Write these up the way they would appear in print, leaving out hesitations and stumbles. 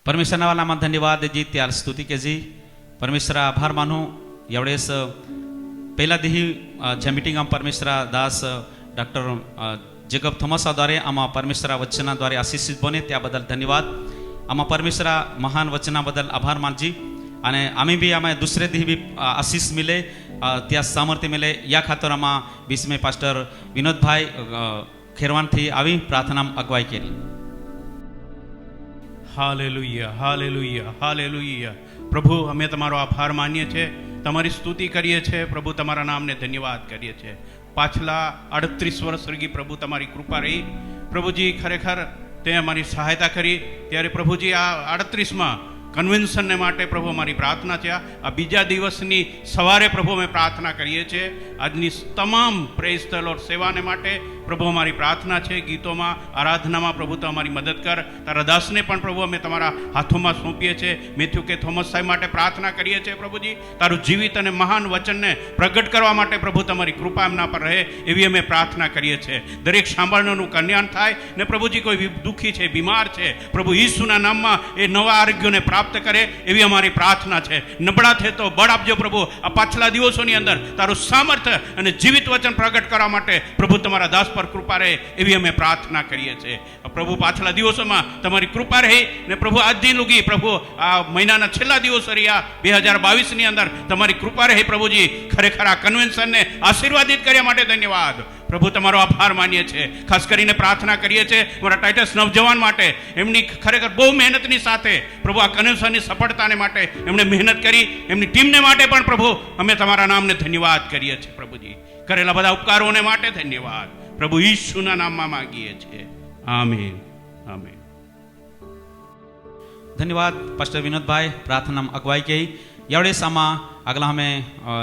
परमेश्वरना वाला धन्यवाद जी, त्यार स्तुती के जी परमेश्वर आभार मानू एवढेच पहिला दिही ज्या मिटिंग परमेश्वरा दास डॉक्टर जेकब थॉमसद्वारे आम्हा परमेश्वरा वचनाद्वारे आशीषित बने त्याबद्दल धन्यवाद। आम्हा परमेश्वरा महान वचनाबद्दल आभार मानजी आणि आम्ही बी आम्हा दुसरे दिही बी आशीष मिले त्या सामर्थ्य मिले या खातर आम्हा बीच में पास्टर विनोद भाई खेरवान थी आवी प्रार्थना अगवाई केली। Hallelujah hallelujah hallelujah. प्रभु અમે તમારો આભાર માનીએ છીએ, તમારી સ્તુતિ કરીએ છીએ પ્રભુ, તમારા નામને ધન્યવાદ કરીએ છીએ। પાછલા 38 વર્ષ સુધી પ્રભુ તમારી કૃપા રહી પ્રભુજી, ખરેખર તે અમારી સહાયતા કરી ત્યારે પ્રભુજી આ 38માં કન્વેન્શનને માટે પ્રભુ અમારી પ્રાર્થના છે। આ બીજા દિવસની સવારે પ્રભુ અમે પ્રાર્થના કરીએ છીએ। આજની તમામ પ્રેઝ ધ લોર્ડ સેવાને માટે પ્રભુ અમારી પ્રાર્થના છે। ગીતોમાં આરાધનામાં પ્રભુ તો અમારી મદદ કર। તારા દાસને પણ પ્રભુ અમે તમારા હાથોમાં સોંપીએ છીએ। મેથ્યુ કે થોમસ સાહેબ માટે પ્રાર્થના કરીએ છીએ પ્રભુજી, તારું જીવિત અને મહાન વચનને પ્રગટ કરવા માટે પ્રભુ તમારી કૃપા એમના પર રહે એવી અમે પ્રાર્થના કરીએ છીએ। દરેક સાંભળનારનું કલ્યાણ થાય ને પ્રભુજી કોઈ દુઃખી છે, બીમાર છે પ્રભુ ઈસુના નામમાં એ નવા આરોગ્યને પ્રાપ્ત કરે એવી અમારી પ્રાર્થના છે। નબળા છે તો બળ આપજો પ્રભુ। આ પાછલા દિવસોની અંદર તારું સામર્થ્ય અને જીવિત વચન પ્રગટ કરવા માટે પ્રભુ તમારા દાસ પર કૃપા રહે એવી અમે પ્રાર્થના કરીએ છીએ પ્રભુ। પાછલા દિવસોમાં તમારી કૃપા રહે ને પ્રભુ આજ દિન લગી પ્રભુ આ મહિનાના છેલ્લા દિવસો રહ્યા 2022ની અંદર તમારી કૃપા રહે પ્રભુજી। ખરેખર આ કન્વેન્શનને આશીર્વાદિત કર્યા માટે ધન્યવાદ પ્રભુ, તમારો આભાર માનીએ છીએ। ખાસ કરીને પ્રાર્થના કરીએ છીએ મારા ટાઇટસ નવજવાન માટે, એમની ખરેખર બહુ મહેનતની સાથે પ્રભુ આ કન્વેન્શનની સફળતાને માટે એમણે મહેનત કરી, એમની ટીમને માટે પણ પ્રભુ અમે તમારા નામને ધન્યવાદ કરીએ છીએ પ્રભુજી। કરેલા બધા ઉપકારોને માટે ધન્યવાદ પ્રભુ, ઈસુના નામમાં માંગીએ છીએ, આમીન આમીન। धन्यवाद पास्टर विनोद भाई प्रार्थना अगवाई की। एवढेच आम्हा अगला हमें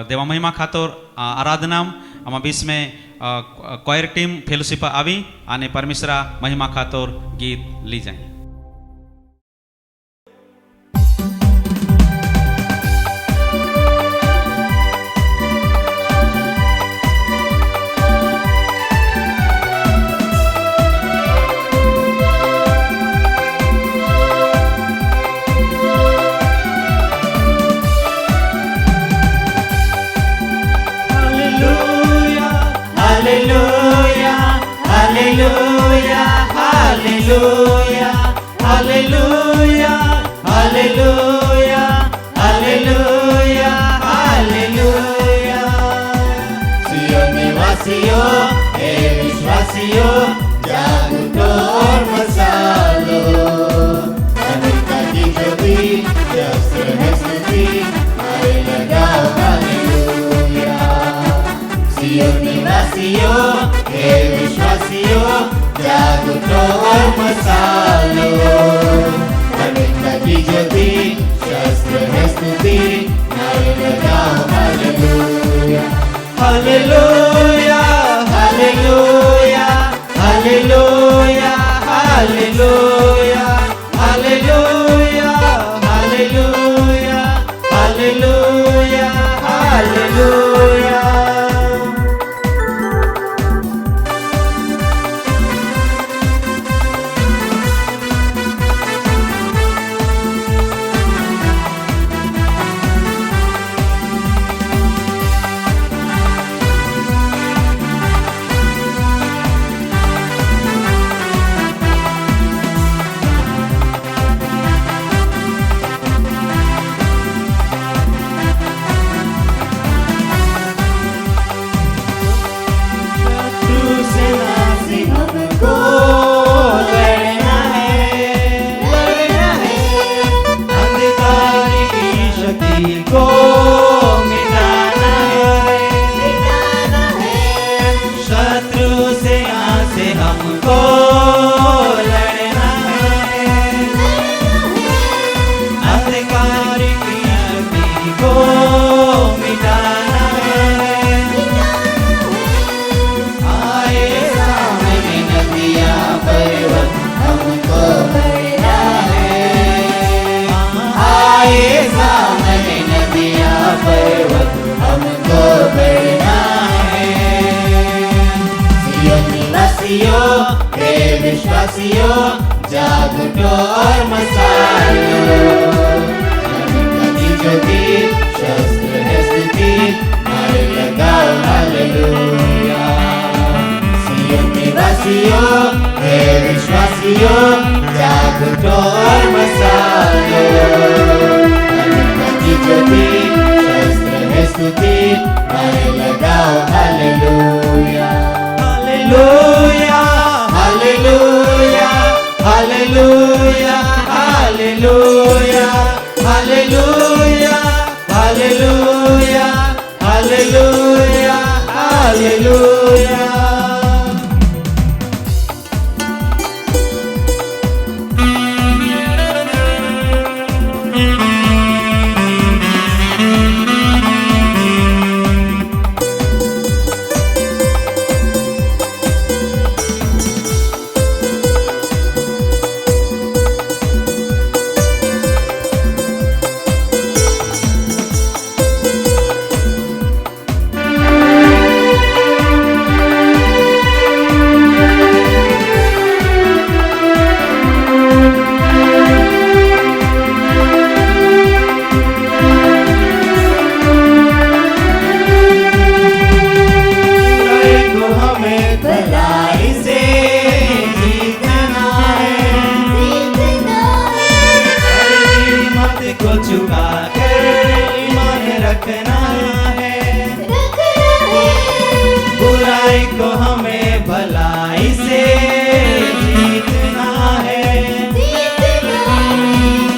देवा महिमा खातर आराधना आम्हा बीच में क्वायर टीम फेलोशिप आवी आणि परमेश्वरा महिमा खातर गीत ली जाए। Hallelujah, hallelujah, hallelujah, hallelujah, hallelujah, hallelujah. Sion निवासियों, हे विश्वासियों, जागो और मसालो, अनंता की ज्योति, शस्त्र है स्तुति, आए लगाओ हालेलुया। Sion निवासियों, हे विश्वासियों, जागो और मसालो, अनंता की ज्योति, शस्त्र है स्तुति, नारे लगाओ hallelujah. Hallelujah, hallelujah, hallelujah, hallelujah, hallelujah, hallelujah, hallelujah, hallelujah. नारे लगाओ hallelujah hallelujah hallelujah hallelujah hallelujah hallelujah hallelujah hallelujah hallelujah बुराई को हमें भलाई से जीतना है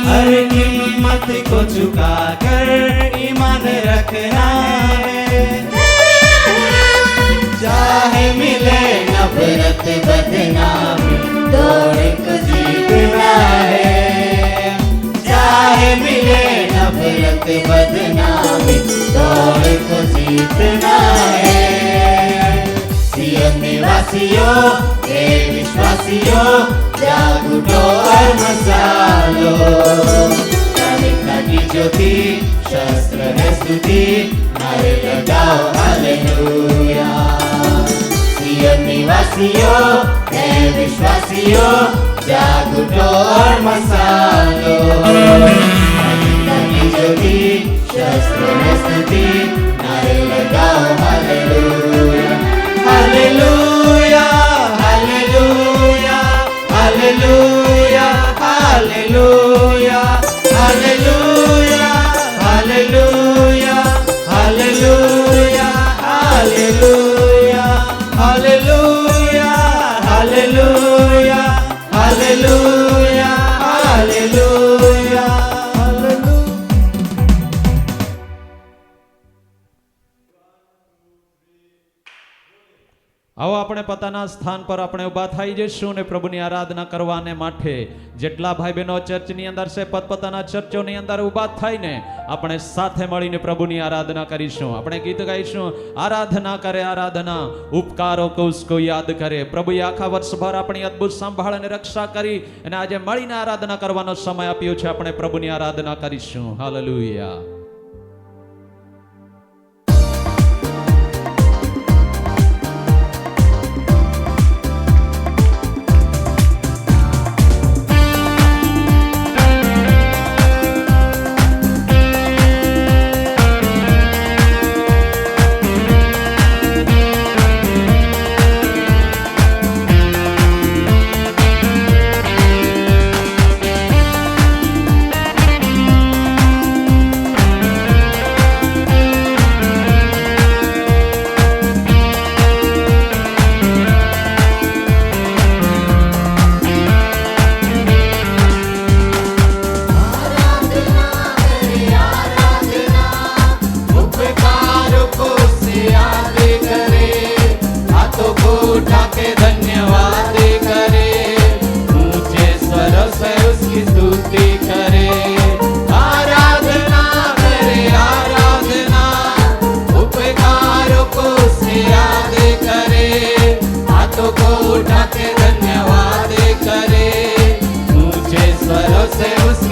हर कीमत को चुका कर ईमान रखना है चाहे मिले नफरत बदनामी दौड़ को जीतना है चाहे मिले नफरत बदनामी दौड़ को जीतना है सियन निवासियों हे विश्वासियों जाग उठो और मसालो धार्मिकता की ज्योति शस्त्र है स्तुति नारे लगाओ हालेलुया सियन निवासियों हे विश्वासियों जाग उठो और मसालो धार्मिकता की ज्योति शस्त्र है स्तुति नारे लगाओ hallelujah hallelujah hallelujah hallelujah hallelujah hallelujah hallelujah hallelujah hallelujah hallelujah hallelujah hallelujah hallelujah આવો આપણે પોતાના સ્થાન પર આપણે ઊભા થઈ જઈશું ને પ્રભુની આરાધના કરવાને માટે જેટલા ભાઈ બહેનો ચર્ચની અંદર છે પોતપોતાના ચર્ચોની અંદર ઊભા થઈને આપણે સાથે મળીને પ્રભુની આરાધના કરીશું આપણે ગીત ગાઈશું આરાધના કરે આરાધના ઉપકારો કો ઉસકો યાદ કરે પ્રભુએ આખા વર્ષભર આપણી અદ્ભુત સંભાળ અને રક્ષા કરી અને આજે મળીને આરાધના કરવાનો સમય આપ્યો છે આપણે પ્રભુની આરાધના કરીશું હાલેલુયા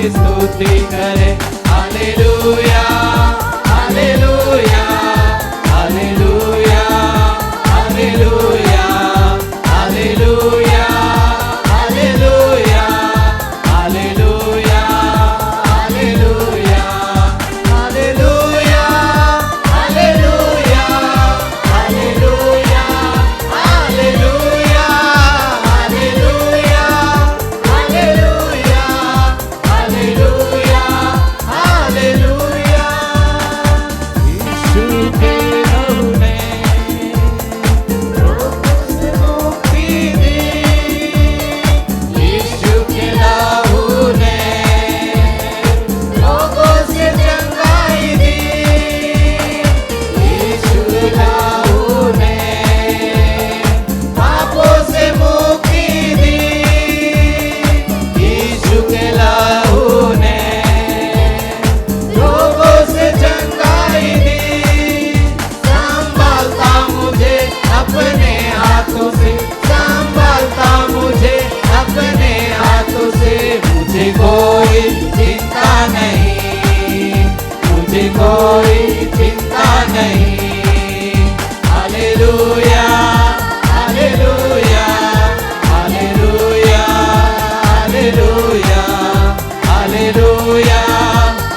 स्तुति करे hallelujah hallelujah hallelujah hallelujah hallelujah hallelujah hallelujah hallelujah hallelujah hallelujah hallelujah hallelujah hallelujah hallelujah hallelujah मुझे कोई चिंता नहीं। Hallelujah hallelujah hallelujah hallelujah hallelujah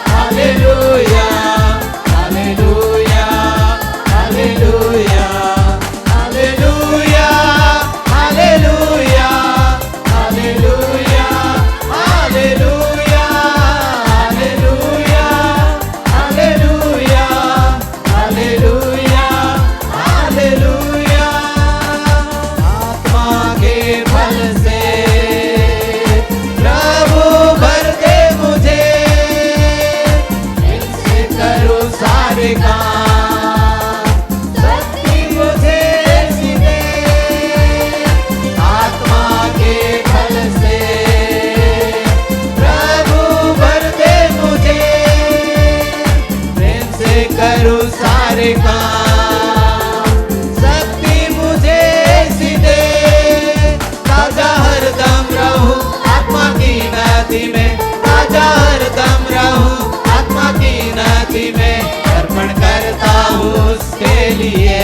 hallelujah hallelujah hallelujah hallelujah hallelujah hallelujah hallelujah hallelujah hallelujah hallelujah. आत्मा के फल से प्रभु भर दे मुझे, इनसे करूं सारे काम, शक्ति मुझे ऐसी दे। आत्मा के फल से प्रभु भर दे मुझे, प्रेम से करूं सारे काम, शक्ति मुझे ऐसी दे। ताजा हरदम रहूं आत्मा की नदी में, ताजा हरदम रहूं आत्मा की नदी में। अर्पण करता हूँ उसके लिए,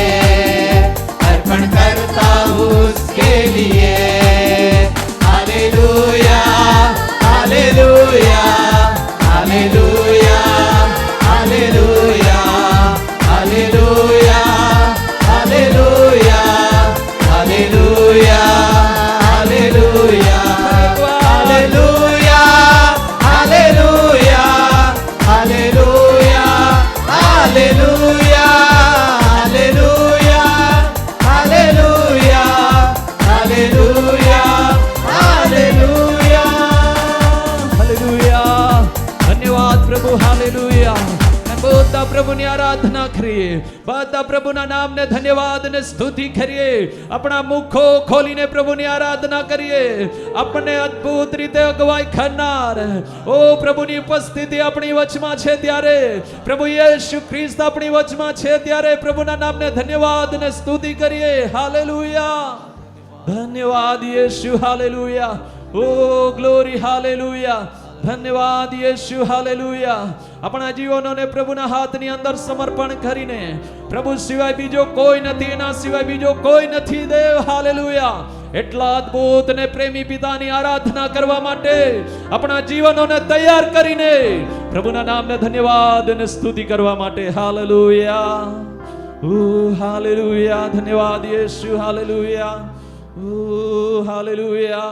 अर्पण करता हूँ उसके लिए। Hallelujah hallelujah hallelujah hallelujah hallelujah hallelujah hallelujah hallelujah hallelujah hallelujah hallelujah hallelujah hallelujah hallelujah hallelujah hallelujah. धन्यवाद प्रभु, हालेलुया। બધા પ્રભુની આરાધના કરીએ, બધા પ્રભુના નામને ધન્યવાદ અને સ્તુતિ કરીએ, આપણા મુખો ખોલીને પ્રભુની આરાધના કરીએ। આપણને અદ્ભુત રીતે અગવાઈ કરનાર ઓ પ્રભુની ઉપસ્થિતિ આપણી વચમાં છે ત્યારે, પ્રભુ યેશુ ખ્રિસ્ત આપણી વચમાં છે ત્યારે પ્રભુના નામને ધન્યવાદ અને સ્તુતિ કરીએ। હાલેલુયા, ધન્યવાદ યેશુ, હાલેલુયા। ઓ ગ્લોરી, હાલેલુયા। ધન્યવાદ યેશુ, હાલેલુયા। આપણા જીવનોને પ્રભુના હાથની અંદર સમર્પણ કરીને, પ્રભુ સિવાય બીજો કોઈ નથી, એના સિવાય બીજો કોઈ નથી દેવ, હાલેલુયા। એટલા અદ્ભુત અને પ્રેમી પિતાની આરાધના કરવા માટે આપણા જીવનોને તૈયાર કરીને પ્રભુના નામને ધન્યવાદ અને સ્તુતિ કરવા માટે, હાલેલુયા। ઓ હાલેલુયા, ધન્યવાદ યેશુ, હાલેલુયા। ઓ હાલેલુયા।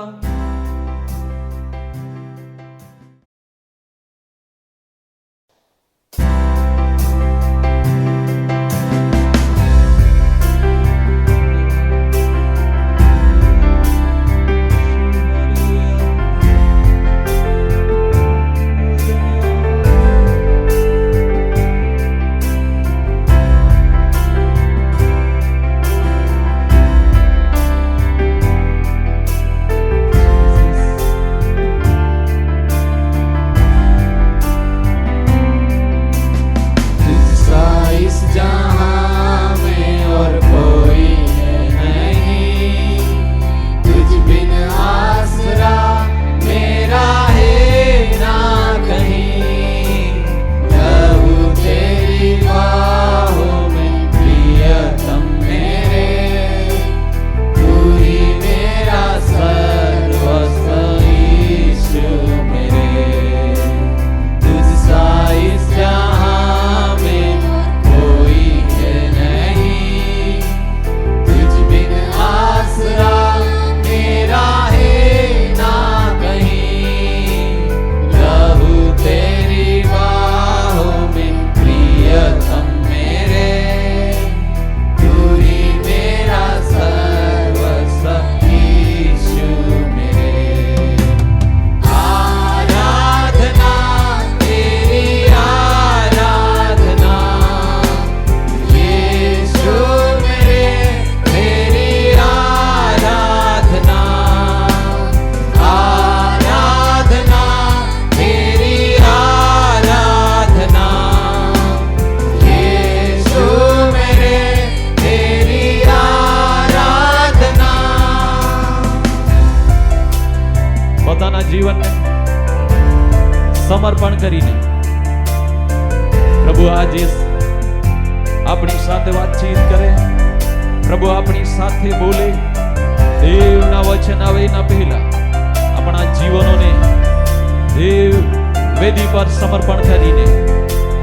સમર્પણ કરીને પ્રભુ પ્રભુ આજે આપણી સાથે વાતચીત કરે, પ્રભુ આપણી સાથે બોલે. દેવના વચન આવે એના પહેલા આપણા જીવનોને દેવ વેદી પર સમર્પણ કરીને,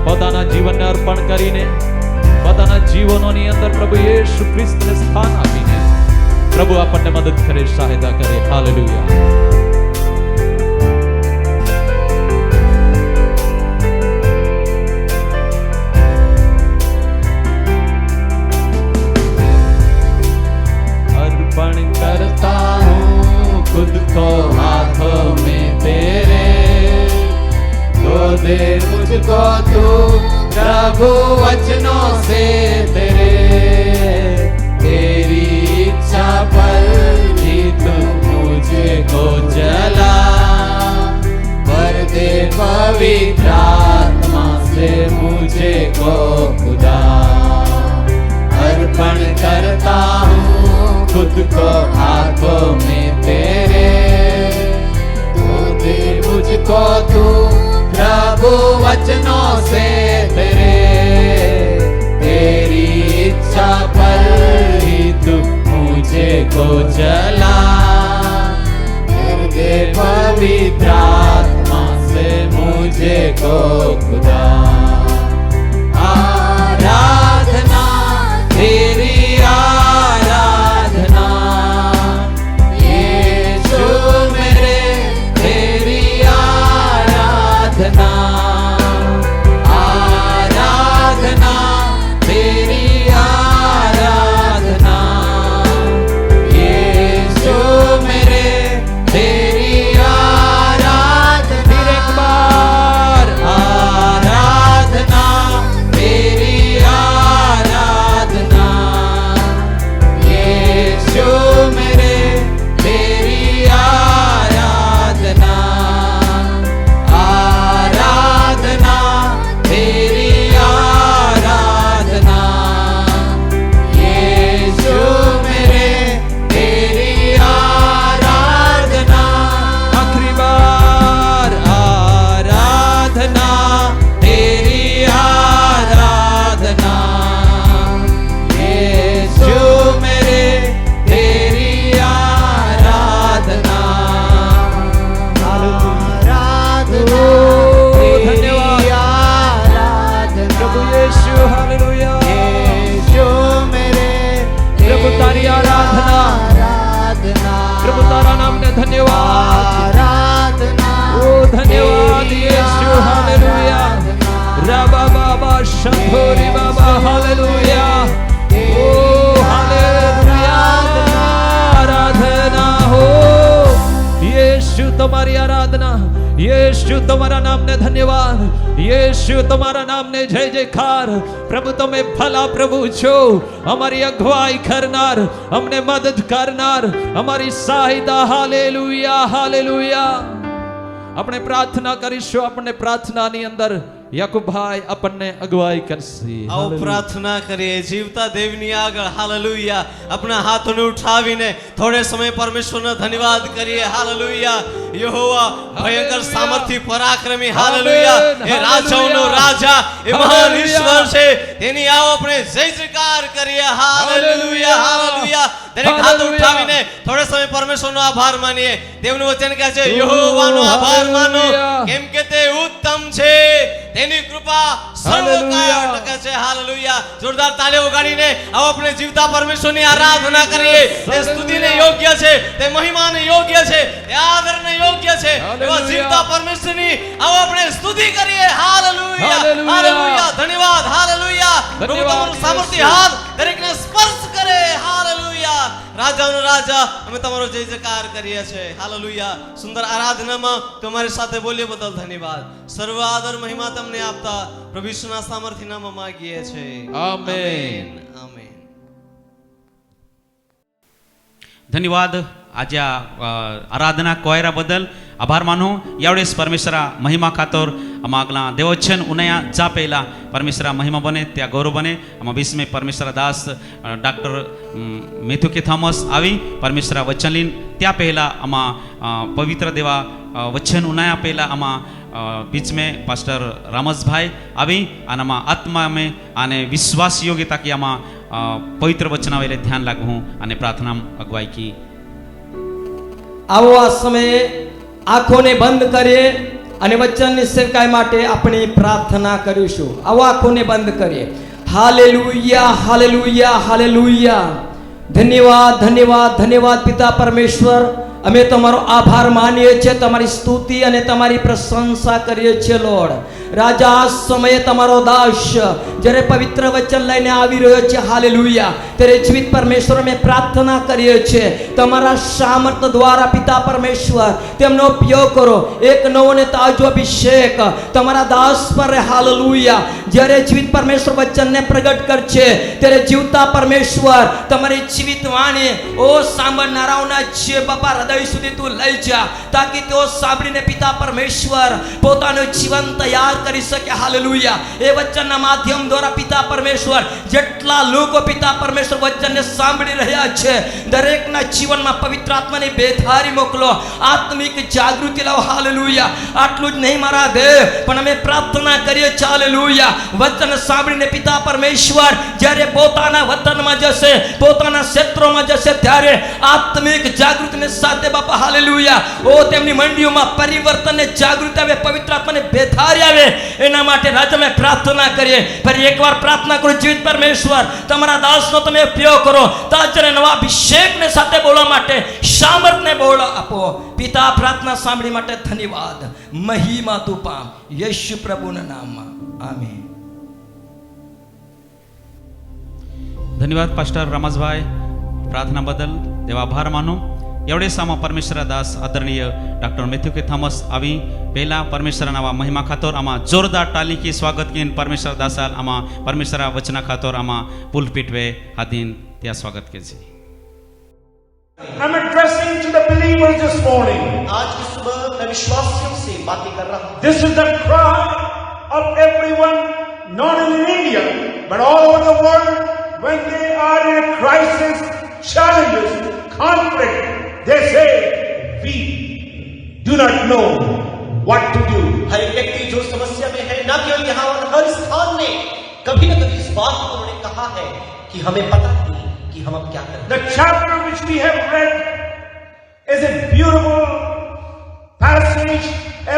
પોતાના જીવનને અર્પણ કરીને, પોતાના જીવનોની અંદર પ્રભુ યેશુ ખ્રિસ્તને સ્થાન આપીને પ્રભુ આપણને મદદ કરે, સહાયતા કરે. હાલેલુયા. अर्पण करता हूँ खुद को हाथों में तेरे, तो दे मुझको तू प्रभु वचनों से तेरे. तेरी इच्छा पर ही तू मुझे को चला, भर दे पवित्र आत्मा से मुझे को खुदा. अर्पण करता हूँ खुद को हाथों में तेरे, तो दे मुझको तू प्रभु वचनों से तेरे. तेरी इच्छा पर ही तू मुझे को चला, दे पवित्र आत्मा से मुझे को खुदा. आराधना तेरी आराधना यीशु मेरे, तेरी आराधना. आराधना तेरी आराधना यीशु मेरे, तेरी आराधना. फिर एक बार आराधना तेरी आराधना यीशु मेरे, तेरी आराधना. आराधना तेरी आराधना यीशु मेरे, तेरी आराधना. आखिरी बार आराधना तेरी आराधना यीशु मेरे, तेरी आराधना. आराधना धन्यवाद आराधना प्रभु यीशु. हालेलुया. यीशु मेरे, प्रभु तारी आराधना, आराधना प्रभु तारा नाम ने धन्यवाद. आराधना. ओ धन्यवाद यीशु. हालेलुया. रबा बाबा शंभोरी बाबा. हालेलुया. ओ हालेलुया. आराधना हो यीशु, तुम्हारी आराधना. यीशु तुम्हारा नाम ने धन्यवाद. यीशु तुम्हारा नाम ने जय जयकार. प्रभु તમે ભલા પ્રભુ છો, અમારી અગવાઈ કરનાર, અમને મદદ કરનાર, અમારી સહાયતા. Hallelujah, hallelujah. આપણે પ્રાર્થના કરીશું. આપણે પ્રાર્થનાની અંદર યાકુબભાઈ આપણને અગવાઈ કરશે. આવો પ્રાર્થના કરીએ જીવતા દેવની આગળ. હાલેલુયા. આપણા હાથોને ઉઠાવીને થોડે સમય પરમેશ્વરનો ધન્યવાદ કરીએ. હાલેલુયા. યહોવા ભયંકર સામર્થ્ય પરાક્રમી. હાલેલુયા. એ રાજાઓનો રાજા, એ મહાન ઈશ્વર છે. તેની આવો આપણે જય જયકાર કરીએ. Hallelujah, hallelujah. દરેક હાથ ઉઠાવીને થોડે સમય પરમેશ્વરનો આભાર માનીએ. દેવનું વચન કહે છે યહોવાનો આભાર માનો, કેમ કે તે ઉત્તમ છે, તેની કૃપા સર્વકાળ ટકે છે. હાલેલુયા. જોરદાર તાળીઓ વગાડીને આવો આપણે જીવતા પરમેશ્વરની આરાધના કરીએ. તે સ્તુતિને યોગ્ય છે, તે મહિમાને યોગ્ય છે, તે આદરને યોગ્ય છે. એવા જીવતા પરમેશ્વરની આવો આપણે સ્તુતિ કરીએ. Hallelujah, hallelujah. ધન્યવાદ. હાલેલુયા. પ્રભુ તમારું સામર્થ્ય હાથ દરેકને સ્પર્શ કરે. હાલેલુયા. રાજાનો રાજા, અમે તમારો જય જયકાર કરીએ છીએ. હાલેલુયા. સુંદર આરાધનામાં તમારી સાથે બોલીએ બદલ ધન્યવાદ. સર્વ આદર મહિમા તમને આપતા પ્રભુ ઈસુના સામર્થ્ય નામમાં માંગીએ છીએ. આમેન. આમેન. ધન્યવાદ આજે આ આરાધના કોયરા બદલ. आभार मानू यावेळेस परमेश्वरा महिमा खातर आम्हाला देवोच्चन उन्हाया जा पहिला परमेश्वरा महिमा बने त्या गौरव बने आम्हा बीच में परमेश्वरा दास डॉक्टर मेथ्यू के थॉमस आवी परमेश्वरा वचन लीन त्या पहिला आम्हा पवित्र देवा वचन उन्हाया पहिला आम्हा बीच में पास्टर रामस भाई आवी અને આમાં આત્મા में અને विश्वास योग्यता की आमा पवित्र वचना वेले ध्यान लागू અને प्रार्थना अगुवाई की આવો આ સમયે આંખોને બંધ કરીએ અને વચનની સેવકાઈ માટે આપણે પ્રાર્થના કરીશું. આવો આંખોને બંધ કરીએ. Hallelujah hallelujah hallelujah. ધન્યવાદ ધન્યવાદ ધન્યવાદ પિતા પરમેશ્વર, અમે તમારો આભાર માનીએ છીએ, તમારી સ્તુતિ અને તમારી પ્રશંસા કરીએ છીએ લોર્ડ. રાજા આ સમયે તમારો દાસ જ્યારે પવિત્ર વચન લઈને આવી રહ્યો છે હાલેલુયા, ત્યારે જીવિત પરમેશ્વર અમે પ્રાર્થના કરીએ છીએ તમારા સામર્થ્ય દ્વારા પિતા પરમેશ્વર તેમનો ઉપયોગ કરો. એક નવો ને તાજો અભિષેક તમારા દાસ પર હાલેલુયા. જ્યારે જીવિત પરમેશ્વર વચનને પ્રગટ કરશે ત્યારે જીવતા પરમેશ્વર તમારી જીવિત વાણી ઓ સાંભળનારાઓના છે બાપા હૃદય સુધી તું લઈ જા, તાકી તેઓ સાંભળીને પિતા પરમેશ્વર પોતાનું જીવન તૈયાર કરી શકે હાલેલુયા. એ વચનના માધ્યમ દ્વારા પિતા પરમેશ્વર જેટલા લોકો પિતા પરમેશ્વર વચનને સાંભળી રહ્યા છે દરેકના જીવનમાં પવિત્ર આત્માની બેધારી મોકલો, આત્મિક જાગૃતિ લાવો હાલેલુયા. આટલું જ નહીં મારા દેવ, પણ અમે પ્રાર્થના કરીએ છીએ હાલેલુયા, વચન સાંભળીને પિતા પરમેશ્વર જ્યારે પોતાના વતનમાં જશે, પોતાના ક્ષેત્રોમાં જશે, ત્યારે આત્મિક જાગૃતિને સાથે બાપા હાલેલુયા ઓ તેમની મંડીઓમાં પરિવર્તન ને જાગૃતિ આવે, પવિત્ર આત્માને બેધારી આવે. એના માટે રાજા મેં પ્રાર્થના કરીએ. ફરી એકવાર પ્રાર્થના કરું જીવિત પરમેશ્વર તમારા દાસનો તમે ઉપયોગ કરો, તાજને નવા અભિષેકને સાથે બોલવા માટે સામર્થ્યને બોલ આપો. પિતા પ્રાર્થના સાંભળી માટે ધન્યવાદ, મહિમા તું પામ યેશુ પ્રભુના નામમાં આમીન. धन्यवाद पास्टर रामस भाई प्रार्थना बदल देवा आभार मानू. एवढेच आम्हा परमेश्वरा दास आदरणीय डॉक्टर मेथ्यू के थॉमस आवी पहिला परमेश्वरा नावा महिमा खातर आम्हा जोरदार टाली की स्वागत घेन परमेश्वर दासाल आम्हा परमेश्वरा वचना खातर आम्हा पुलपीट वे हादीन त्या स्वागत के जी. I'm addressing to the believers this morning. आज की सुबह मैं विश्वासियों से बातें कर रहा हूँ. This is the cry of everyone, not only in India, but all over the world. When they are in a crisis, challenges, conflict, they say, we do not know what to do. हर एक व्यक्ति जो समस्या में है, ना केवल यहाँ और हर स्थान में कभी न कभी इस बात को उन्होंने कहा है कि हमें पता नहीं कि हम अब क्या करें. The chapter which we have read is a beautiful passage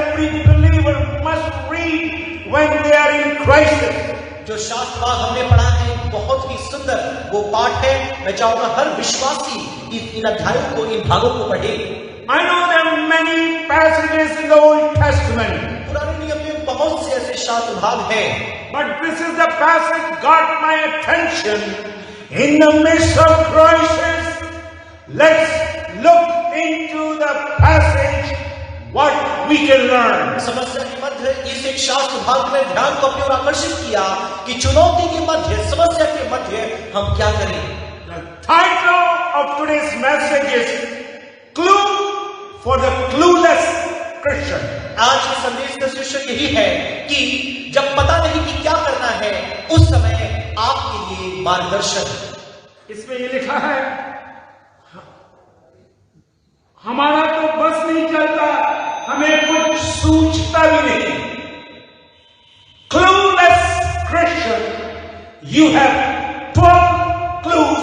every believer must read when they are in crisis. जो शास्त्र भाग हमने पढ़ा है बहुत ही सुंदर वो पाठ है. मैं चाहूंगा हर विश्वासी इन अध्यायों को, इन भागों को पढ़े. I know there are many passages in the Old Testament, पुराने नियम में बहुत से ऐसे शास्त्र भाग हैं, but this is the passage got my attention. In the midst of crisis, let's look into the passage, what we can learn. समस्या के मध्य इस एक शास्त्र भाग में ध्यान को अपनी ओर आकर्षित किया कि चुनौती के मध्य, समस्या के मध्य हम क्या करें. The title of today's message is Clue for the Clueless Christian. आज के संदेश का शीर्षक यही है कि जब पता नहीं कि क्या करना है उस समय आपके लिए मार्गदर्शन. इसमें ये लिखा है, हमारा तो बस नहीं चलता, हमें कुछ सूझता भी नहीं. Clueless Christian, you have 12 clues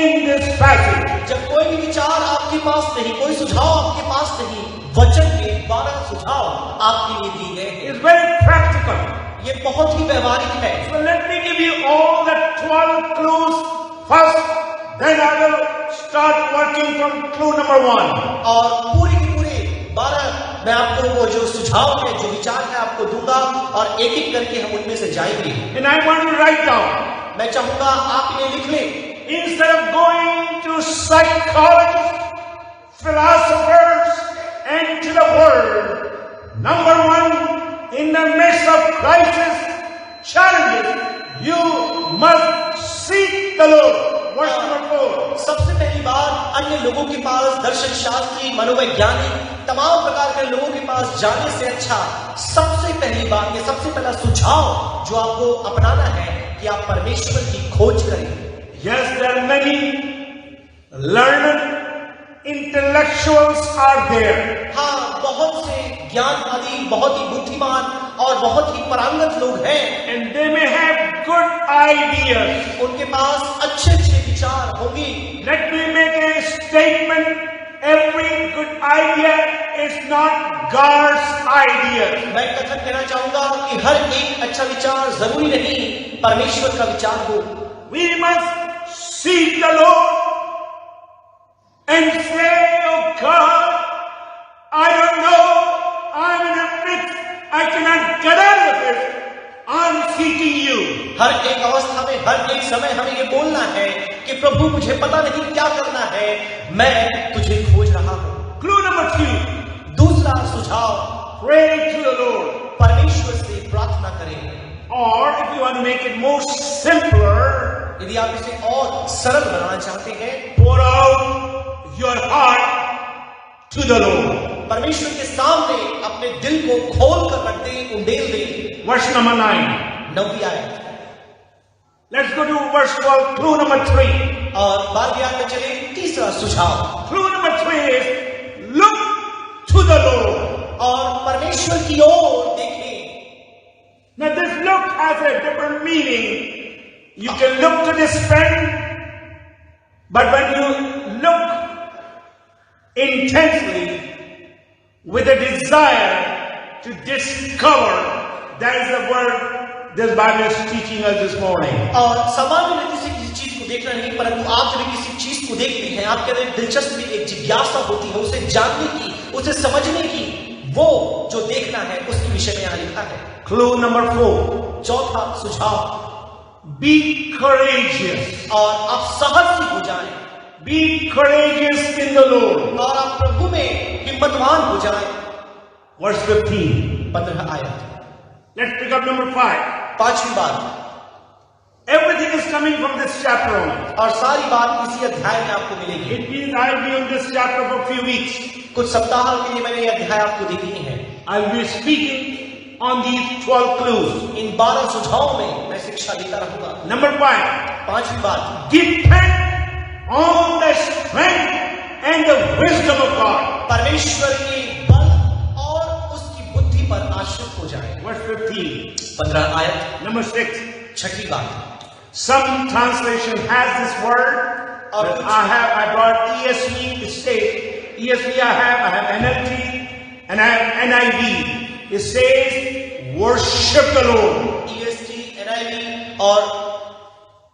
in this passage. जब कोई भी विचार आपके पास नहीं, कोई सुझाव आपके पास नहीं, वचन के 12 सुझाव आपके लिए दिए गए. It's very practical. ये बहुत ही व्यवहारिक है. So let me give you all the 12 clues first, then I will start working from clue number 1. और पूरे के पूरे 12 मैं आपको वो जो सुझाव है, जो विचार है आपको दूंगा और एक एक करके हम उनमें से जाएंगे. And I want to write down. मैं चाहूंगा आप इन्हें लिख लें. Instead of going to psychologists, philosophers, and to the world, number 1, in the midst of crisis, challenges, you must seek the Lord. Verse number 4. सबसे पहली बार अन्य के लोगों के पास, दर्शन शास्त्री, मनोवैज्ञानिक, तमाम प्रकार के लोगों के पास जाने से अच्छा सबसे पहली बात, ये सबसे पहला सुझाव जो आपको अपनाना है कि आप परमेश्वर की खोज करें। Yes, there are many learned intellectuals are there. हाँ, बहुत से ज्ञानवादी, बहुत ही बुद्धिमान और बहुत ही पारंगत लोग हैं। And they may have good ideas. उनके पास अच्छे अच्छे विचार होंगे। Let me make a statement. Every good idea is not God's idea. मैं कथन कहना चाहूंगा कि हर एक अच्छा विचार जरूरी नहीं परमेश्वर का विचार हो। We must seek the Lord and say, oh God, I don't know, I'm in a fix, I cannot get out of this, I'm seeking you. हर एक अवस्था में, हर एक समय हमें ये बोलना है कि प्रभु मुझे पता नहीं क्या करना है, मैं तुझे खोज रहा हूं। Clue number 2, दूसरा सुझाव, pray to the Lord. परमेश्वर से प्रार्थना करें। Or if you want to make it more simpler, यदि आप इसे और सरल बनाना चाहते हैं, pour out your heart to the Lord. परमेश्वर के सामने अपने दिल को खोल कर रख दें, उंडेल दें। Verse number 9. 9वीं आयत। Let's go to verse 12, clue number 3. और 12वीं आयत में चले तीसरा सुझाव। Clue number 3 is look to the Lord. और परमेश्वर की ओर देखें। Now this look has a different meaning. You can look to this friend, but when you look intensely with a desire to discover, that is the word this Bible is teaching us this morning. और सामान्य रीति से किसी चीज को देखना नहीं, परंतु आप जब किसी चीज को देखते हैं, आपके अंदर एक दिलचस्पी, एक जिज्ञासा होती है उसे जानने की, उसे समझने की। वो जो देखना है उसके विषय में यहाँ लिखा है। Clue number 4. चौथा सुझाव, Be courageous. और आप साहसी हो जाएं, Be courageous in the Lord. और आप प्रभु में हिम्मतवान हो जाएं। Verse 15. 15 आयत। Let's pick up number 5. 5वीं बात, Everything is coming from this chapter only. और सारी बात इसी अध्याय में आपको मिलेगी। It means I'll be on this chapter for a few weeks. कुछ सप्ताह के लिए मैंने ये अध्याय आपको दी है। I'll be speaking on these 12 clues. इन 12 सुझावों में मैं शिक्षा देता रहूंगा। Number 5. 5वीं बात, Depend on the strength and the wisdom of God. परमेश्वर के बल और उसकी बुद्धि पर आश्रित हो जाए। Verse 15. 15 आयत। Number 6. 6वीं बात, Some translation has this word. But I brought ESV. It says ESV. I have NLT and I have NIV. It says worship the Lord. EST, NIV और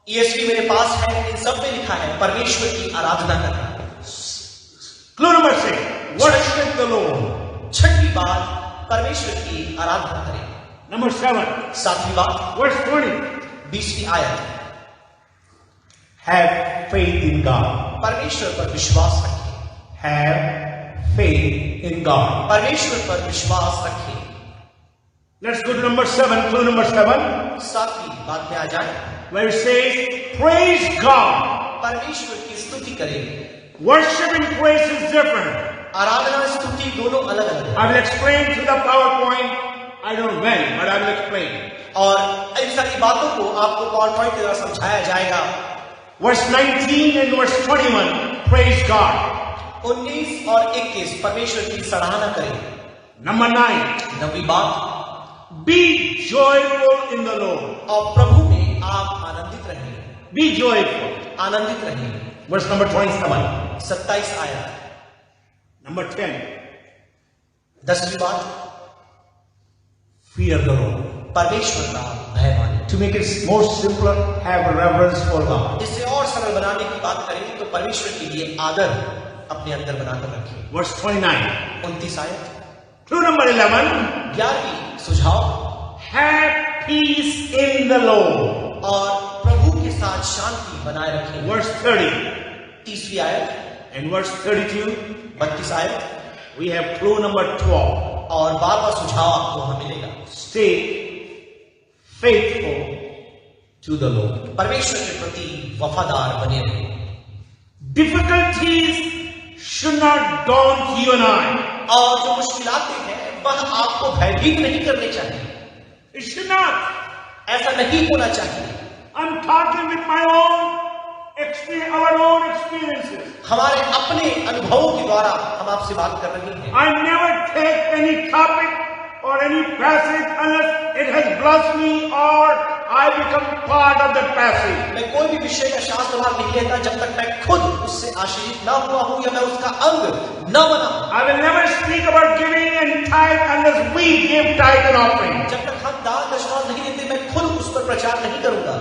ESV मेरे पास है। इन सब में लिखा है परमेश्वर की आराधना करना। Clue number 6. Worship the Lord. 6वीं बात, परमेश्वर की आराधना करें। Number 7. 7वीं बात, Verse 20. 20वीं आयत, Have faith in God. परमेश्वर पर विश्वास रखें। Have faith in God. परमेश्वर पर विश्वास रखें। Let's go to number 7. Clue number 7. 7वीं बात में आ जाए, Where it says praise God. परमेश्वर की स्तुति करें। Worship and praise is different. आराधना स्तुति दोनों अलग अलग है। I will explain through the PowerPoint. I don't know when, but I will explain. और इन सारी बातों को आपको पावरपॉइंट के द्वारा समझाया जाएगा। Verse 19 and verse 21. Praise God. 19 और 21 परमेश्वर की सराहना करें। Number 9. 9वीं बात, Be joyful in the Lord. और प्रभु में आप आनंदित रहें। Be joyful. आनंदित रहें। Verse number 27. 27 आयत। Number 10. 10वीं बात, Fear the Lord. परमेश्वर का भय मानें। To make it more simpler, have reverence for God. इसे और सरल बनाने की बात करें तो परमेश्वर के लिए आदर अपने अंदर बनाकर रखें। Verse 29. 29 आयत। Clue number 11. 11वीं सुझाव, Have peace in the Lord. और प्रभु के साथ शांति बनाए रखें। Verse 30. 30वीं आयत। And verse 32. 32 आयत। We have clue number 12. और 12वां सुझाव आपको वहां मिलेगा, Stay faithful to the Lord. परमेश्वर के प्रति वफादार बने रहें। difficulties should not daunt you and I. और जो मुश्किलातें हैं वह आपको भयभीत नहीं करने चाहिए, It should not. ऐसा नहीं होना चाहिए। I'm talking with my own experience, our own experiences. हमारे अपने अनुभवों के द्वारा हम आपसे बात कर रहे हैं। I never take any topic or any passage unless it has blessed me or I become part of that passage. मैं कोई भी विषय का शास्त्र भाग नहीं लेता जब तक मैं खुद उससे आशीषित ना हुआ हूं या मैं उसका अंग न बना हूं। I will never speak about giving and tithe unless we give tithe and offering. जब तक हम दान दशमांश नहीं देते मैं खुद उस पर प्रचार नहीं करूंगा।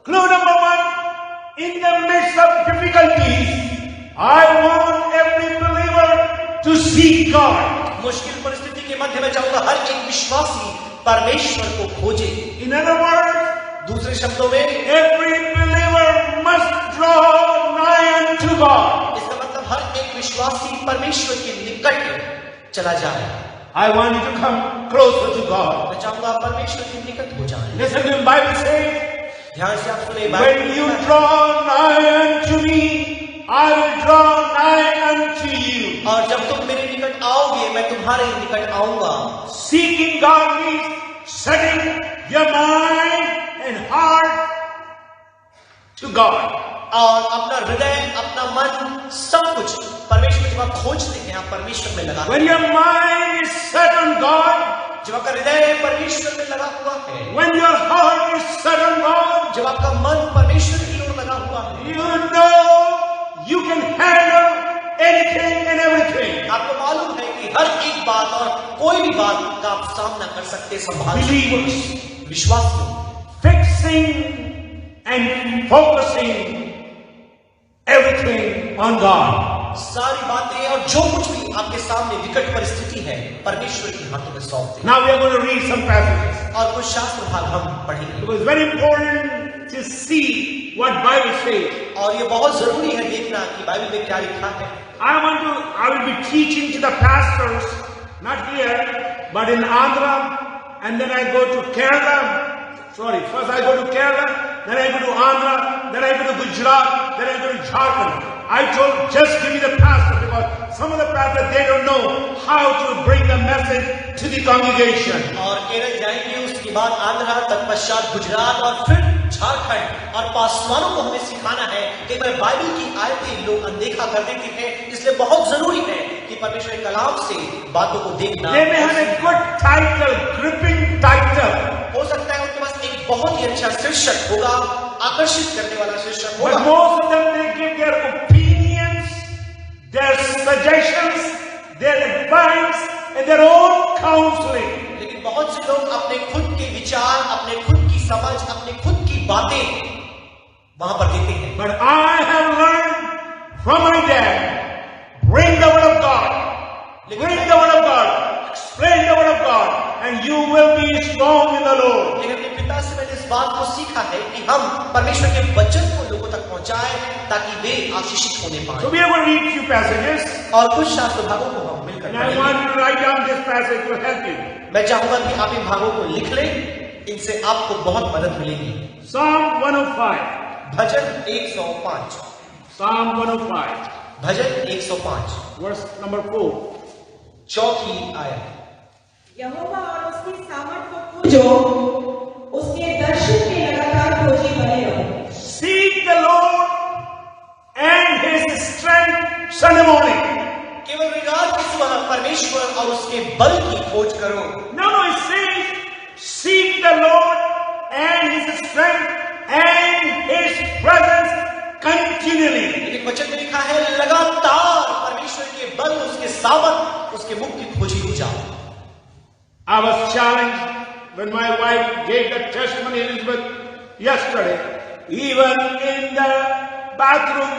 Clue number one, in the midst of difficulties, I want every believer to seek God. मुश्किल परिस्थिति के मध्य में चाहूंगा हर एक विश्वासी परमेश्वर को खोजे। In other words, दूसरे शब्दों में every believer must draw nigh unto God. इसका मतलब हर एक विश्वासी परमेश्वर के निकट चला जाए। I want you to come closer to God. मैं चाहूंगा आप परमेश्वर के निकट हो जाए। Listen to the Bible says, ध्यान से आप सुने। when you draw nigh unto me, I will draw nigh unto you. और जब तुम मेरे निकट आओगे मैं तुम्हारे निकट आऊंगा। Seeking God means setting your mind and heart to God. और अपना हृदय अपना मन सब कुछ परमेश्वर जब आप खोजते हैं आप परमेश्वर में लगा। When your mind is set on God, जब आपका हृदय परमेश्वर में लगा हुआ है, when your heart is set on God, जब आपका मन परमेश्वर की ओर लगा हुआ है, you know you can handle anything and everything. आपको मालूम है कि हर एक बात और कोई भी बात का आप सामना कर सकते, संभाल सकते। Believers विश्वासी fixing and focusing everything on God. सारी बातें और जो कुछ भी आपके सामने विकट परिस्थिति है परमेश्वर के हाथों में सौंप दें। Now we are going to read some passages. और कुछ शास्त्र भाग हम पढ़ेंगे। It was very important to see what Bible says. और ये बहुत जरूरी है देखना कि बाइबल में क्या लिखा है। I will be teaching to the pastors, not here, but in Andhra, and then I go to Kerala. Sorry, first I go to Kerala, then I go to Andhra, then I go to Gujarat, then I go to Jharkhand. I told, just give me the pastor, because some of the pastors, they don't know how to bring the message to the congregation. और केरल जाएंगे, उसके बाद आंध्रा, तत्पश्चात गुजरात और फिर झारखंड। और पासवानों को हमें सिखाना है कि बाइबल की आयतें लोग अनदेखा कर देते हैं, इसलिए बहुत जरूरी है कि परमेश्वर के कलाम से बातों को देखना। They may have a good title, gripping title, हो सकता है उनके पास एक बहुत ही अच्छा शीर्षक होगा, आकर्षित करने वाला शीर्षक but होगा। most of them, they give their opinions, their suggestions, their advice, and their own counseling. लेकिन बहुत से लोग अपने खुद के विचार, अपने खुद की समझ, अपने खुद की बातें वहां पर देते हैं। But I have learned from my dad, bring the word of God, bring the word of God, explain the word of God, and you will be strong in the Lord. लेकिन अपने पिता से मैंने इस बात को सीखा है कि हम परमेश्वर के वचन को लोगों तक पहुंचाएं ताकि वे आशीषित होने So पाएं। we are going to read few passages, और कुछ शास्त्र भागों को हम मिलकर and I पढ़ेंगे। want you to write down this passage to help you. मैं चाहूंगा कि आप इन भागों को लिख लें, इनसे आपको बहुत मदद मिलेगी। Psalm 105. भजन 105, Psalm 105, भजन 105, verse number 4. चौथी आयत। यहोवा और उसकी सामर्थ को खोजो, उसके दर्शन के लगातार खोजी बने रहो। Seek the Lord and His strength Sunday morning. केवल विराट की सुबह परमेश्वर और उसके बल की खोज करो। No, it says, seek the Lord and His strength and His presence continually. लेकिन वचन में लिखा है लगातार परमेश्वर के बल, उसके सामर्थ, उसके मुख की खोजी हो जाओ। I was challenged when my wife gave the testimony, Elizabeth, yesterday. Even in the bathroom,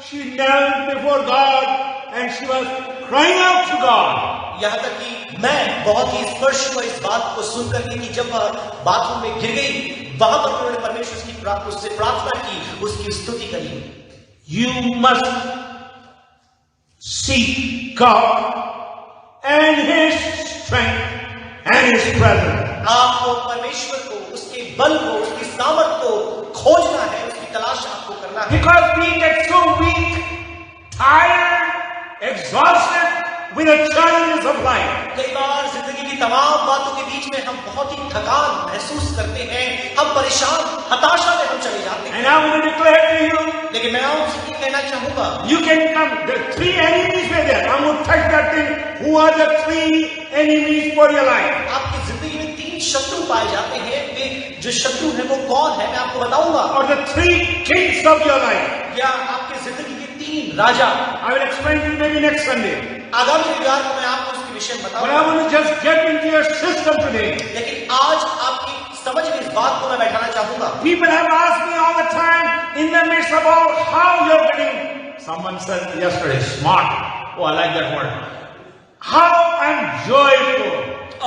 she knelt before God and she was crying out to God. यहाँ तक कि मैं बहुत ही स्पर्श हुआ इस बात को सुनकर कि जब वह बाथरूम में गिर गई, वहां पर उन्होंने परमेश्वर की उससे प्रार्थना की, उसकी स्तुति करी। You must seek God and His strength and His presence. आपको परमेश्वर को, उसके बल को, उसकी सामर्थ को खोजना है, उसकी तलाश आपको करना है। Because we get so weak the challenges of life. कई बार जिंदगी की तमाम बातों के बीच में हम बहुत ही थकान महसूस करते हैं, हम परेशान, हताशा में हम चले जाते हैं। And I want to declare to you, लेकिन मैं आपसे ये कहना चाहूंगा, you can come. The three enemies were there. I'm going to touch that thing. Who are the three enemies for your life? आपकी जिंदगी में 3 शत्रु पाए जाते हैं। वे जो शत्रु है वो कौन है, मैं आपको बताऊंगा। Or the three kings of your life? या आपकी जिंदगी के 3 राजा। I will explain to you maybe next Sunday. आगामी रविवार को मैं आपको इसके विषय में But I बताऊंगा। want to just get into your system today. लेकिन आज आपकी समझ में इस बात को मैं बैठाना चाहूंगा। People have asked me all the time in the midst of all how you're getting. Someone said yesterday, smart. Oh, I like that word. How I'm joyful.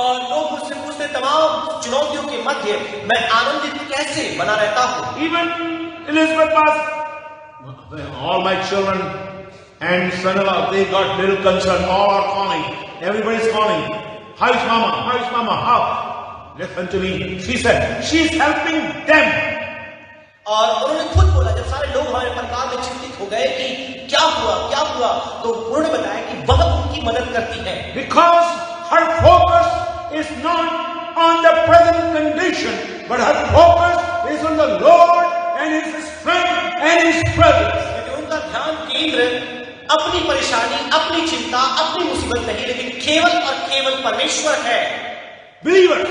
और लोग मुझसे पूछते तमाम चुनौतियों के मध्य मैं आनंदित कैसे बना रहता हूँ। Even Elizabeth was, all my children and son-in-law, they got little concern. All are calling. Everybody's calling. How is mama? How is mama? How? Listen to me. She said, she's helping them. और उन्होंने खुद बोला, जब सारे लोग हमारे परिवार में चिंतित हो गए कि क्या हुआ, तो उन्होंने बताया कि वह उनकी मदद करती है। Because her focus is not on the present condition, but her focus is on the Lord and His strength and His presence. क्योंकि उनका ध्यान केंद्र अपनी परेशानी, अपनी चिंता, अपनी मुसीबत नहीं, लेकिन केवल और केवल परमेश्वर है। Believers,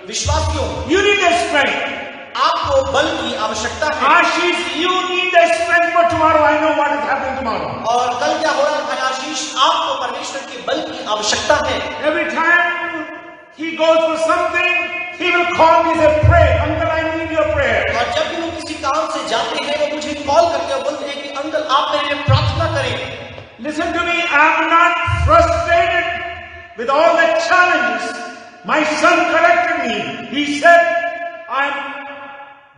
विश्वासियों, you need the strength. आपको बल की आवश्यकता है। Ashish, you need the strength for tomorrow. I know what is happening tomorrow. और कल क्या हो रहा है आशीष, आपको परमेश्वर के बल की आवश्यकता है। Every time he goes for something, he will call me and say, pray. Uncle, I need your prayer. और जब भी लोग किसी काम से जाते हैं वो मुझे कॉल करके बोलते हैं कि अंकल आप मेरे लिए प्रार्थना करें। Listen to me, I'm not frustrated with all the challenges. My son corrected me. He said, I'm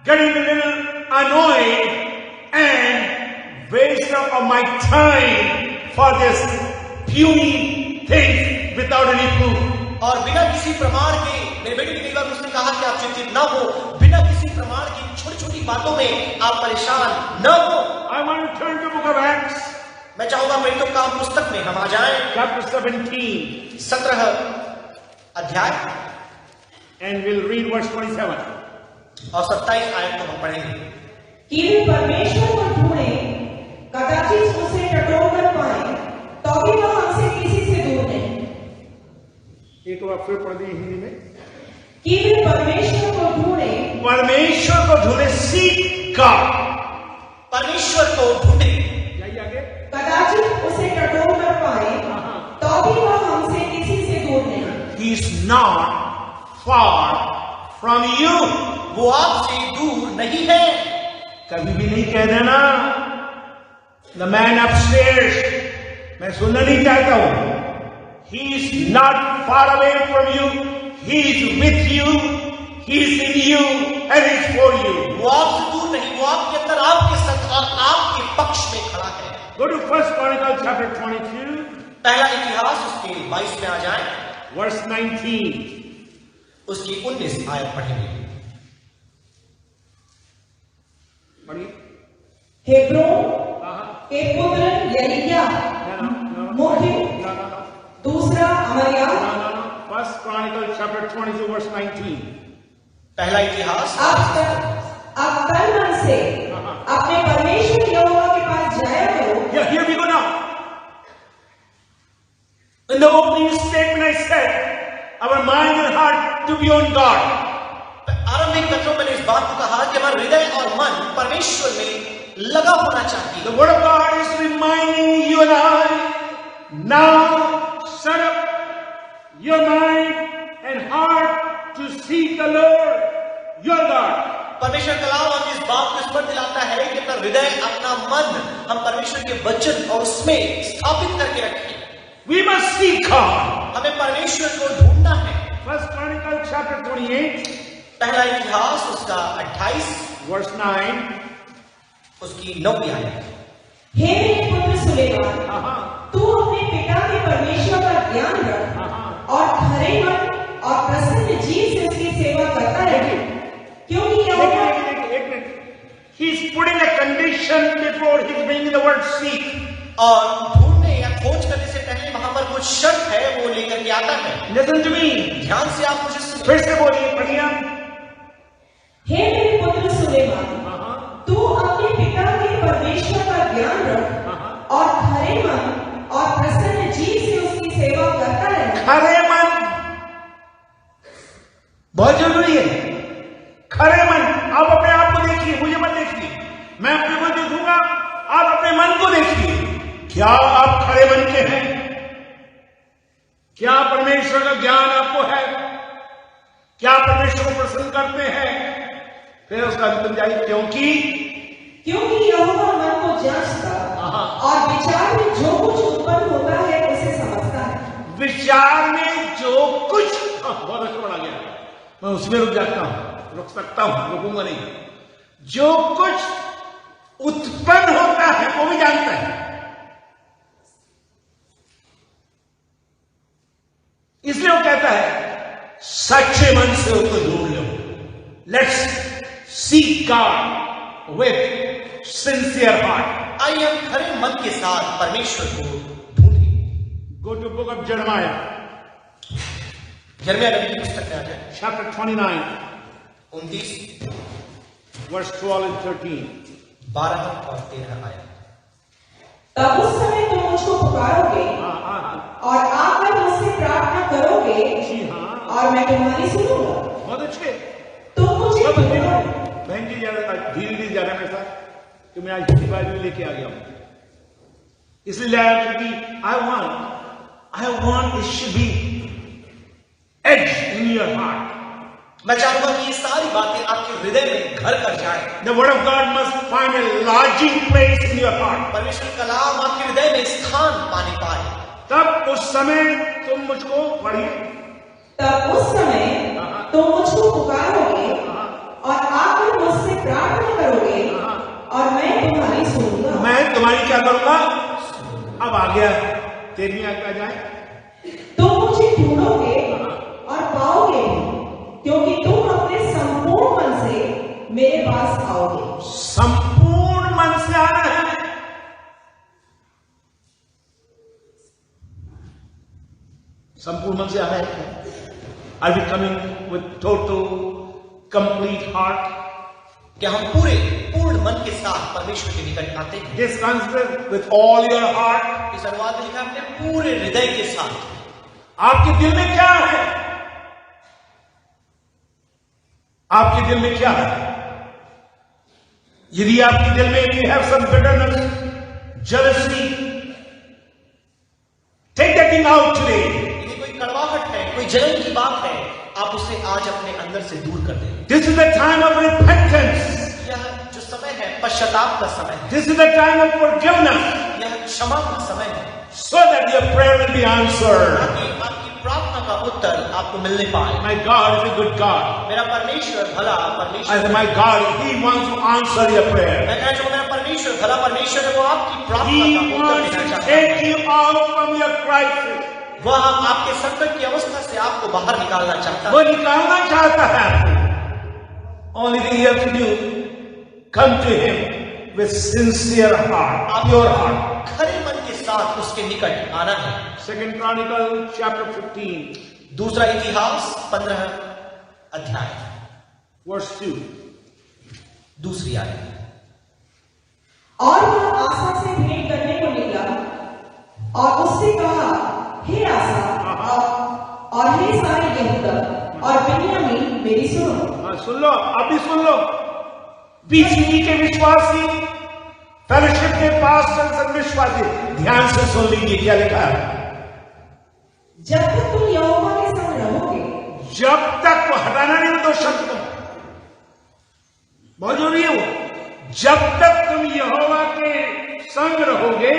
getting a little annoyed and waste of my time for this puny things without any proof. और बिना किसी प्रमाण के, मेरे बेटे ने कई बार मुझसे कहा कि आप चिंतित ना हो, बिना किसी प्रमाण की छोटी छोटी बातों में आप परेशान न हो। I want to turn to the book of Acts, मैं चाहूंगा प्रेरितों का पुस्तक में हम आ जाएं, chapter 17, 17 अध्याय and we'll read verse 27. और 27 आयत को हम पढ़ेंगे। कि वे परमेश्वर को ढूंढे, कदाचित उसे टटोल कर पाए, तो भी वह हमसे किसी से दूर नहीं। एक बार फिर पढ़ दी हिंदी में। कि वे परमेश्वर को ढूंढे, परमेश्वर को ढूंढे, seek God. परमेश्वर को ढूंढे, जाइए आगे। कदाचित उसे टटोल कर पाए, तो भी वह हमसे किसी से दूर नहीं। He is not far from you. वो आपसे दूर नहीं है। कभी भी नहीं कह देना the man upstairs, मैं सुनना नहीं चाहता हूं। He is not far away from you. He is with you. He is in you and is for you. वो आपसे दूर नहीं, वो आपके अंदर, आपके संग और आपके पक्ष में खड़ा है। Go to 1 Chronicles chapter 22, पहला इतिहास उसके 22 में आ जाए, verse 19. उसकी 19 आयत पढ़ेंगे। पढ़िए। हेब्रोन के पुत्र यरीया मुख्य, दूसरा अमर्या। 1 Chronicles chapter 22, verse 19. पहला इतिहास आप तन मन से अपने परमेश्वर यहोवा के पास जाया करो। Yeah, here we go now. In the opening statement I said, our mind and heart to be on God. आरंभिक पत्रों में इस बात को कहा कि हमारा हृदय और मन परमेश्वर में लगा होना चाहिए। The word of God is reminding you and I, now set up your mind and heart to seek the Lord, your God. परमेश्वर कलाम हम इस बात को स्मरण दिलाता है कि अपना हृदय, अपना मन हम परमेश्वर के वचन और उसमें स्थापित करके रखें। We must seek God. हमें परमेश्वर को ढूंढना है। 1 Chronicles chapter 28, पहला इतिहास उसका 28 verse 9. उसकी 9वीं आयत। हे मेरे पुत्र सुलेमान, तू अपने पिता के परमेश्वर का ध्यान रख और खरे मन और प्रसन्न जीव से उसकी सेवा करता रहे, क्योंकि यहोवा He's putting a condition before he's bringing the word seek. और ढूंढने या खोज करने से पहले वहां पर कुछ कुछ शर्त है वो लेकर के आता है। Listen to me. ध्यान से आप मुझे सुनिए। फिर से बोलिए, पढ़िए। हे मेरे पुत्र सुलेमान, तू अपने पिता के परमेश्वर का ज्ञान रख और खरे मन और प्रसन्न जीव से उसकी सेवा करता रहे। खरे मन बहुत जरूरी है। खरे मन, आप अपने आप को देखिए, मुझे मत देखिए, मैं अपने को देखूंगा, आप अपने मन को देखिए। क्या आप खरे मन के हैं? क्या परमेश्वर का ज्ञान आपको है? क्या परमेश्वर को प्रसन्न करते हैं? फिर उसका अंतिम जाइए, क्योंकि यहोवा मन को जांचता और विचार में जो कुछ उत्पन्न होता है उसे समझता है। विचार में जो कुछ, बहुत अच्छा बना गया, मैं उसमें रुक जाता हूं, रुक सकता हूं, रुकूंगा नहीं। जो कुछ उत्पन्न होता है वो भी जानता है। इसलिए वो कहता है सच्चे मन से उसको ढूंढ लो। Let's seek God with sincere heart. आइए हम खरे मन के साथ परमेश्वर को ढूंढें। Go to book of Jeremiah, यिर्मयाह नबी की पुस्तक में आ जाए, चैप्टर 29 29 वर्स 12 and 13। 12 और 13 आया। तब उस समय तुम मुझको पुकारोगे और आकर मुझसे प्रार्थना करोगे जी हाँ, और मैं तुम्हारी सुनूंगा। बहुत अच्छे। तुम मुझे ढूंढो। बहन जी ज्यादा धीरे धीरे जा रहा है मेरे साथ, तो मैं आज हिंदी बाइबल लेके आ गया हूं। इसलिए लाया क्योंकि I want it should be as in your heart. मैं चाहूंगा कि ये सारी बातें आपके हृदय में घर कर जाए। The word of God must find A lodging place in your heart. परमेश्वर का कलाम आपके हृदय में स्थान पाने पाए। तब उस समय तुम मुझको पढ़िए। तब उस समय तुम मुझको पुकारोगे और आकर मुझसे प्रार्थना करोगे और मैं तुम्हारी सुनूंगा। मैं तुम्हारी क्या करूंगा? अब आ गया 13वीं आज्ञा जाए। तुम मुझे ढूंढोगे और पाओगे भी, क्योंकि तुम अपने संपूर्ण मन से मेरे पास आओगे। संपूर्ण मन से आना है। संपूर्ण मन से आना है। Are we coming with total complete heart? क्या हम पूर्ण मन के साथ परमेश्वर के निकट आते हैं? This consider with all your heart. इस अनुवाद में लिखा है अपने पूरे हृदय के साथ। आपके दिल में क्या है? आपके दिल में क्या है? यदि आपके दिल में you have some bitterness, jealousy, take that thing out today. यदि कोई कड़वाहट है, कोई जलन की बात है, आप उसे आज अपने अंदर से दूर कर दें। This is the time of repentance. यह जो समय है पश्चाताप का समय है। This is the time of forgiveness, यह क्षमा का समय है, so that your prayer will be answered. ताकि आपकी प्रार्थना का उत्तर आपको मिलने पाए। My God is a good God. मेरा परमेश्वर भला I परमेश्वर said, my God, He wants to answer your prayer. मैं कहना चाहूंगा मेरा परमेश्वर भला परमेश्वर है, वो आपकी प्रार्थना He का उत्तर wants देना to चाहता है। take you out from your crisis. वह आपके संकट की अवस्था से आपको बाहर निकालना चाहता वो है। निकालना चाहता है आपको। Only thing you have to do, come to Him with sincere heart, pure heart. खरे मन के साथ उसके निकट आना है। Second Chronicle chapter 15, दूसरा इतिहास 15 अध्याय verse 2. दूसरी आयत। और वह आशा से भेंट करने को निकला और उससे कहा, हे आशा और हे सारे यहूदा और बिन्यामीन मेरी सुनो। हाँ, सुन लो, अभी सुन लो। बीसीई के विश्वासी, फेलोशिप के पास विश्वासी, ध्यान से सुन लीजिए क्या लिखा है। जब तक तुम यहोवा के संग रहोगे, जब तक वो हटाना नहीं तो शब्द को बहुत जरूरी है वो। जब तक तुम यहोवा के संग रहोगे,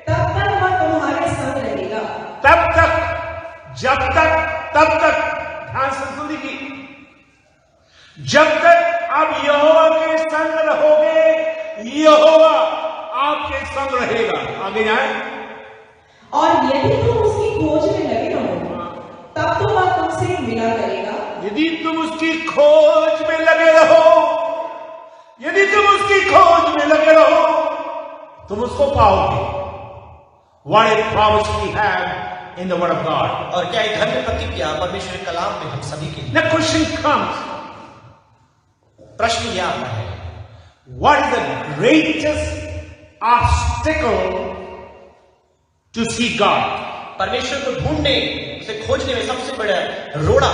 तब तक वह तुम्हारे संग रहेगा। तब तक, जब तक, तब तक, ध्यान से सुन लीजिए। जब तक आप यहोवा के संग रहोगे, यहोवा आपके संग रहेगा। आगे जाए। और यदि तुम उसकी खोज में लगे रहो, तब तो वह तुमसे मिला करेगा। यदि तुम उसकी खोज में लगे रहो, यदि तुम उसकी खोज में लगे रहो, तुम उसको पाओगे। What a promise we have in the Word of God. और क्या एक धन्य प्रतिज्ञा परमेश्वर के कलाम में हम सभी के लिए। The question comes, प्रश्न यह आता है, what is the greatest obstacle to see God? परमेश्वर को ढूंढने, उसे खोजने में सबसे बड़ा रोड़ा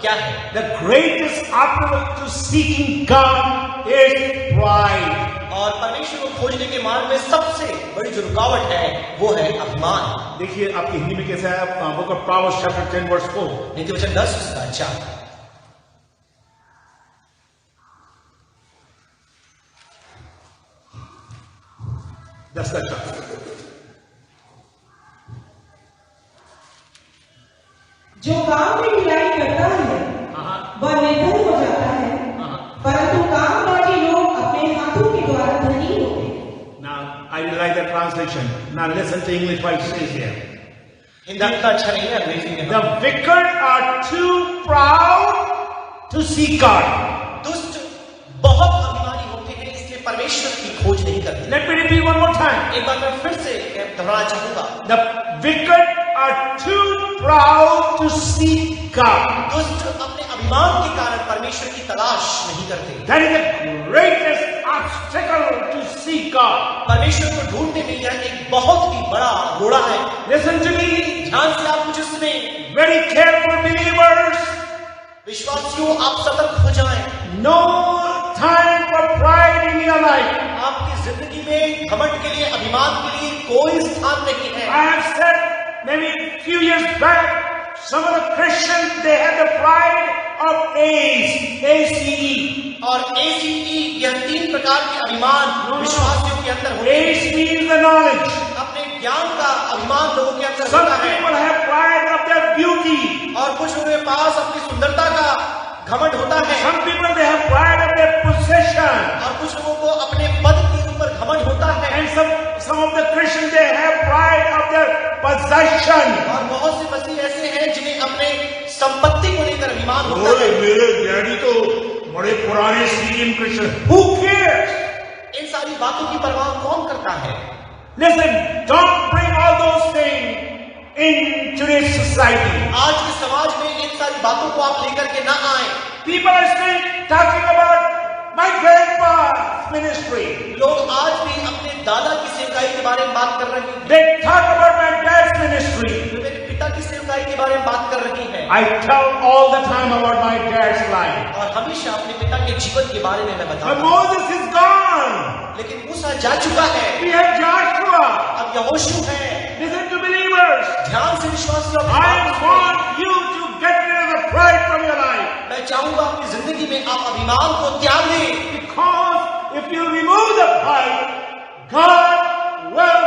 क्या है? The greatest obstacle to seeking God is pride. और परमेश्वर को खोजने के मार्ग में सबसे बड़ी जो रुकावट है वो है अभिमान। देखिए आपकी हिंदी में कैसा है, book of Proverbs chapter 10 verse 4। नीति वचन 10 उसका 4। जो काम में ढिलाई करता है वह निर्धन हो जाता है, परंतु कामकाजी लोग अपने हाथों के द्वारा धनी होते हैं। Now I will write the translation. Now listen to English what it says here. Hindi का अच्छा नहीं है, अंग्रेजी में। The wicked are too proud to see God. दुष्ट बहुत अभिमानी होते हैं, इसलिए परमेश्वर की खोज नहीं करते। Let me repeat one more time. एक बार मैं फिर से दोहराना चाहूंगा, The wicked are too proud to see God. दुष्ट अपने अभिमान के कारण परमेश्वर की तलाश नहीं करते। That is the greatest obstacle to see God. परमेश्वर को ढूंढने में यह एक बहुत ही बड़ा रोड़ा है। Listen to me, ध्यान से आप मुझे सुने, very careful believers. विश्वासियों आप सतर्क हो जाएं। No time for pride in your life. आपकी जिंदगी में घमंड के लिए, अभिमान के लिए कोई स्थान नहीं है। I have said maybe a few years back, some of the Christians, they had the pride of ACE. और ACE यह 3 प्रकार के अभिमान विश्वासियों के अंदर होते हैं। ACE means the knowledge. अपने ज्ञान का अभिमान लोगों के अंदर Some होता है, people have pride of their beauty. और कुछ लोगों के पास अपनी सुंदरता का घमंड होता है, Some people they have pride of their possession. और कुछ लोगों को अपने पद के ऊपर घमंड होता है, And some of the Christians they have pride of their possession. और बहुत से मसीह ऐसे हैं जिन्हें अपने संपत्ति को लेकर अभिमान होता है। मेरे डैडी तो बड़े पुराने सीरियन क्रिश्चियन। Who cares? इन सारी बातों की परवाह कौन करता है? Listen, don't bring all those things in today's society. आज के समाज में इन सारी बातों को आप लेकर के ना आए। People are still talking about my grandpa's ministry. लोग आज भी अपने दादा की सेवकाई के बारे में बात कर रहे हैं, They talk about my dad's ministry. वे मेरे पिता की सेवकाई के बारे में बात कर रही है, I tell all the time about my dad's life. और हमेशा अपने पिता के जीवन के बारे में मैं But बताता हूं। Moses is gone. लेकिन मूसा जा चुका है, We have Joshua. अब यहोशू है। Listen to believers. ध्यान से विश्वासियों, I want you to get rid of the pride from your life. मैं चाहूंगा अपनी जिंदगी में आप अभिमान को त्याग दें, Because if you remove the pride, God will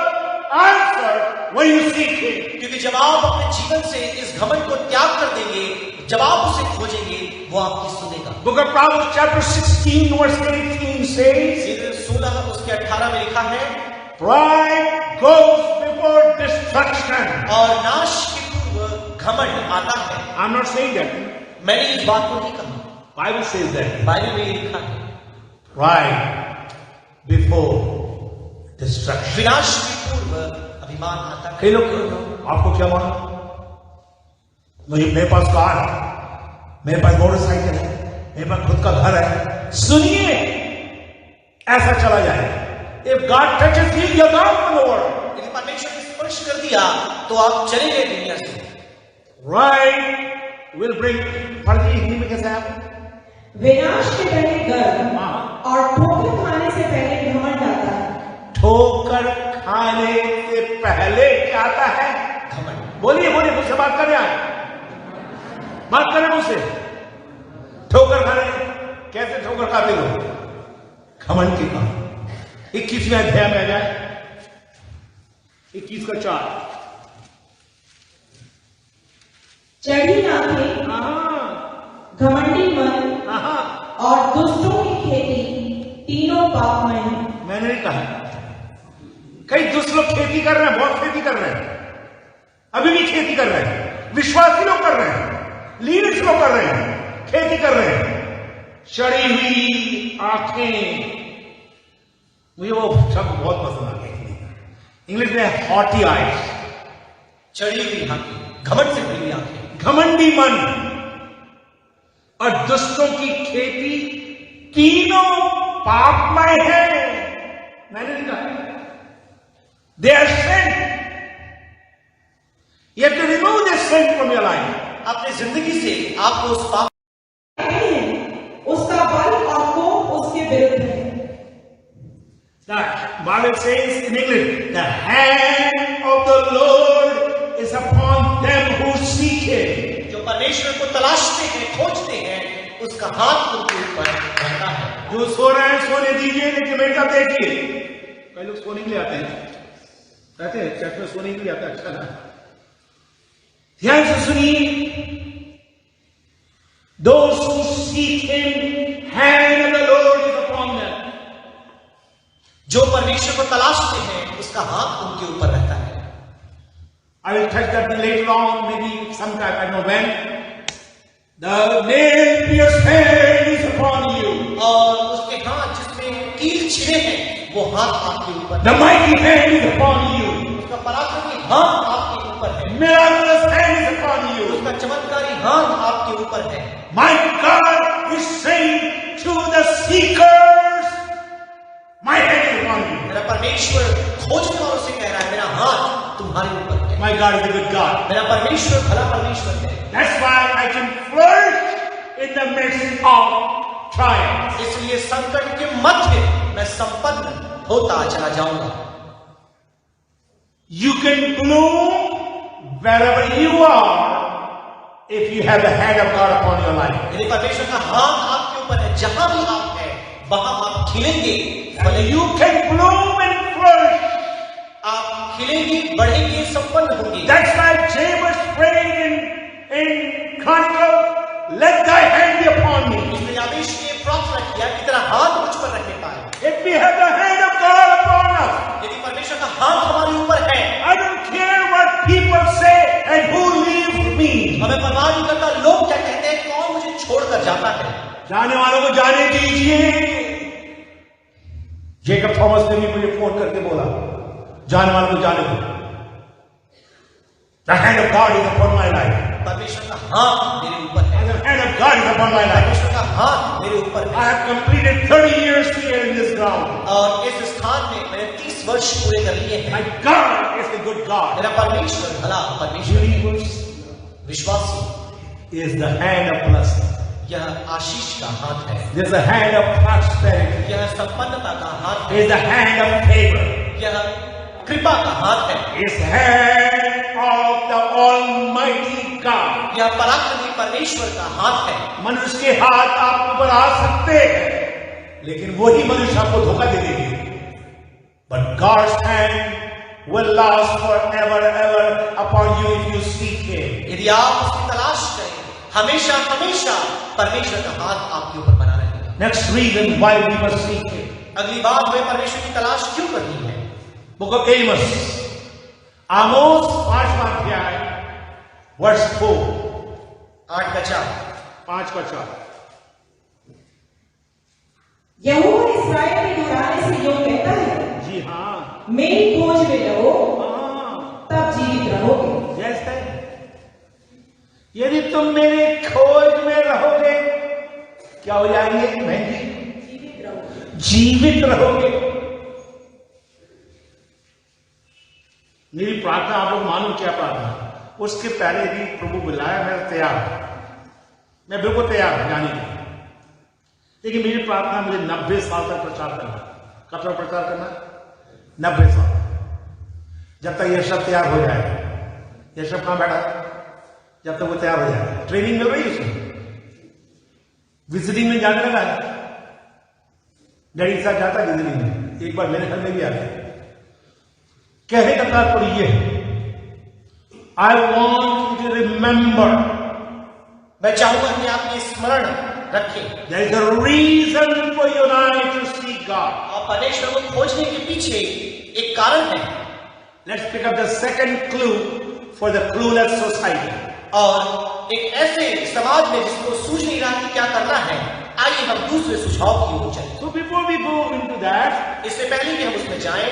answer when you seek Him. क्योंकि जब आप अपने जीवन से इस घमंड को त्याग कर देंगे, जब आप उसे खोजेंगे, वो आपकी सुनेगा। Book of Proverbs chapter 16 verse 18 says, 16 उसके 18 में लिखा है, pride goes before destruction. और नाश के पूर्व घमंड आता है। I'm not saying that. मैंने इस बात को नहीं कहा, Bible says that. बाइबल में लिखा है, Pride before destruction. विनाश के पूर्व अभिमान आता है। कई लोग आपको क्या मालूम, मेरे पास कार है, मेरे पास मोटरसाइकिल है, मेरे पास खुद का घर है। सुनिए, ऐसा चला जाए। If God touches you, you're gone from the world. यदि परमेश्वर ने स्पर्श कर दिया तो आप चले गए दुनिया से। Pride will bring, पढ़ती हिंदी में कैसे है? विनाश के पहले गर्व और ठोकर खाने से पहले घमंड आता है। ठोकर खाने से पहले क्या आता है? घमंड। बोलिए बोलिए, मुझसे बात करें, आए बात करें मुझसे। ठोकर खाने, कैसे ठोकर खाते लोग? घमंड की बात। 21वें अध्याय में आ जाए, 21 का 4। चढ़ी आंखें, घमंडी मन और दुष्टों की खेती तीनों पापमय हैं। मैंने नहीं कहा, कई दुष्ट लोग खेती कर रहे हैं, बहुत खेती कर रहे हैं, अभी भी खेती कर रहे हैं, विश्वासी लोग कर रहे हैं, लीडर्स लोग कर रहे हैं, खेती कर रहे हैं। चढ़ी हुई आंखें, मुझे वो शब्द बहुत पसंद आ गया। इंग्लिश में हॉटी आइज, चढ़ी हुई आंखें, घमंड से भरी हुई आंखें, घमंडी मन और दुष्टों की खेती, तीनों पापमय है। मैंने नहीं कहा, they are sin. You have to remove this sin from your life. अपनी जिंदगी से आपको उस पाप उसका बल और कोप उसके विरुद्ध है। The Bible says in English, the hand of the Lord is upon them who seek Him. जो परमेश्वर को तलाशते हैं, खोजते हैं, उसका हाथ उनके ऊपर रहता है। जो सो रहे हैं सोने दीजिए, लेकिन मेरे साथ देखिए, कई लोग सोने के लिए आते हैं, कहते हैं चर्च में सोने के लिए आते हैं, अच्छा ना। ध्यान से सुनिए, those who seek Him, hand of the Lord is upon them. जो परमेश्वर को तलाशते हैं, उसका हाथ उनके ऊपर रहता है। I will touch that later on, maybe sometime, I don't know when. The nail-pierced hand is upon you. और उसके हाथ जिसमें कील छिड़े हैं, वो हाथ आपके ऊपर। The mighty hand is upon you. उसका पराक्रमी हाथ आपके ऊपर है। Miraculous hand is upon you. उसका चमत्कारी हाथ आपके ऊपर है। My God is saying to the seekers, my hand is upon you. मेरा परमेश्वर खोजने वालों से कह रहा है, मेरा हाथ तुम्हारे ऊपर है। My God is a good God. मेरा परमेश्वर भला परमेश्वर है। That's why I can flourish in the midst of trials. इसलिए संकट के मध्य मैं संपन्न होता चला जाऊंगा। You can bloom wherever you are if you have the hand of God upon your life. यदि परमेश्वर का हाथ आपके ऊपर है, जहां भी आप हैं, वहां आप खिलेंगे, And you can bloom and flourish. आप खिलेंगे, बढ़ेंगे, संपन्न होंगे। That's why James prayed in Chronicle, let thy hand be upon me. इसलिए याबेश ने प्रार्थना किया कि तेरा हाथ मुझ पर रहने पाए। If we have the hand of God upon us, यदि परमेश्वर का हाथ हमारे ऊपर है, I don't care what people say and who leaves me. हमें परवाह नहीं करता लोग क्या कहते हैं, कौन मुझे छोड़कर जाता है। जाने वालों को जाने दीजिए। जेकब थॉमस ने भी मुझे फोन करके बोला, जाने वालों को जाने दो। The hand of God is upon my life. परमेश्वर का हाथ मेरे ऊपर है। The hand of God is upon my life. परमेश्वर का हाथ मेरे ऊपर I है। have completed 30 years here in this ground. और इस स्थान में मैंने 30 वर्ष पूरे कर लिए My हैं। God is a good God. मेरा परमेश्वर भला परमेश्वर है। Believers विश्वासी, is the hand of blessing. यह आशीष का हाथ है, This is the hand of prosperity. यह संपन्नता का हाथ It है, is the hand of favor. यह कृपा का हाथ है, It's the hand of the Almighty God. यह पराक्रमी परमेश्वर का हाथ है। मनुष्य के हाथ आपके ऊपर आ सकते हैं, लेकिन वही मनुष्य आपको धोखा दे देंगे। But God's hand will last forever ever upon you if you seek Him. यदि आप उसकी तलाश करें, हमेशा हमेशा परमेश्वर का हाथ आपके ऊपर बना रहेगा। Next reason why we must seek Him. अगली बात, हमें परमेश्वर की तलाश क्यों करनी है? Book of Amos, आमोस 5वां अध्याय, verse 4, 8:4। 5:4। यहोवा इस्राएल के घराने से यूं कहता है, जी हाँ, मेरी खोज में लगो, हाँ, तब जीवित रहोगे। जैसे यदि तुम मेरे खोज में रहोगे, क्या हो जाएंगे बहन जी? जीवित रहोगे। जीवित रहोगे। मेरी प्रार्थना आप लोग मालूम क्या प्रार्थना, उसके पहले भी प्रभु बुलाया, मैं तैयार हूं, मैं बिल्कुल तैयार हूं जाने के लिए। लेकिन मेरी प्रार्थना, मुझे 90 साल तक प्रचार करना। कब तक प्रचार करना? 90 साल, जब तक ये सब तैयार हो जाए। ये सब कहां बैठा? जब तक वो तैयार हो जाए। ट्रेनिंग मिल रही है उसमें, विजिटिंग में जाने लगा है। डैडी के साथ जाता है विजिटिंग में, एक बार मेरे घर में भी आ गया। कहने का तात्पर्य यह है, आई वॉन्ट टू रिमेंबर, मैं चाहूंगा कि आप ये स्मरण रखें, there is a reason for you and I to seek God. और परमेश्वर को खोजने के पीछे एक कारण है। Let's pick up the second clue for the clueless society. और एक ऐसे समाज में जिसको सूझ नहीं रहा कि क्या करना है, आइए हम दूसरे सुझाव की ओर चलें। So before we go into that, इससे पहले कि हम उसमें जाएं,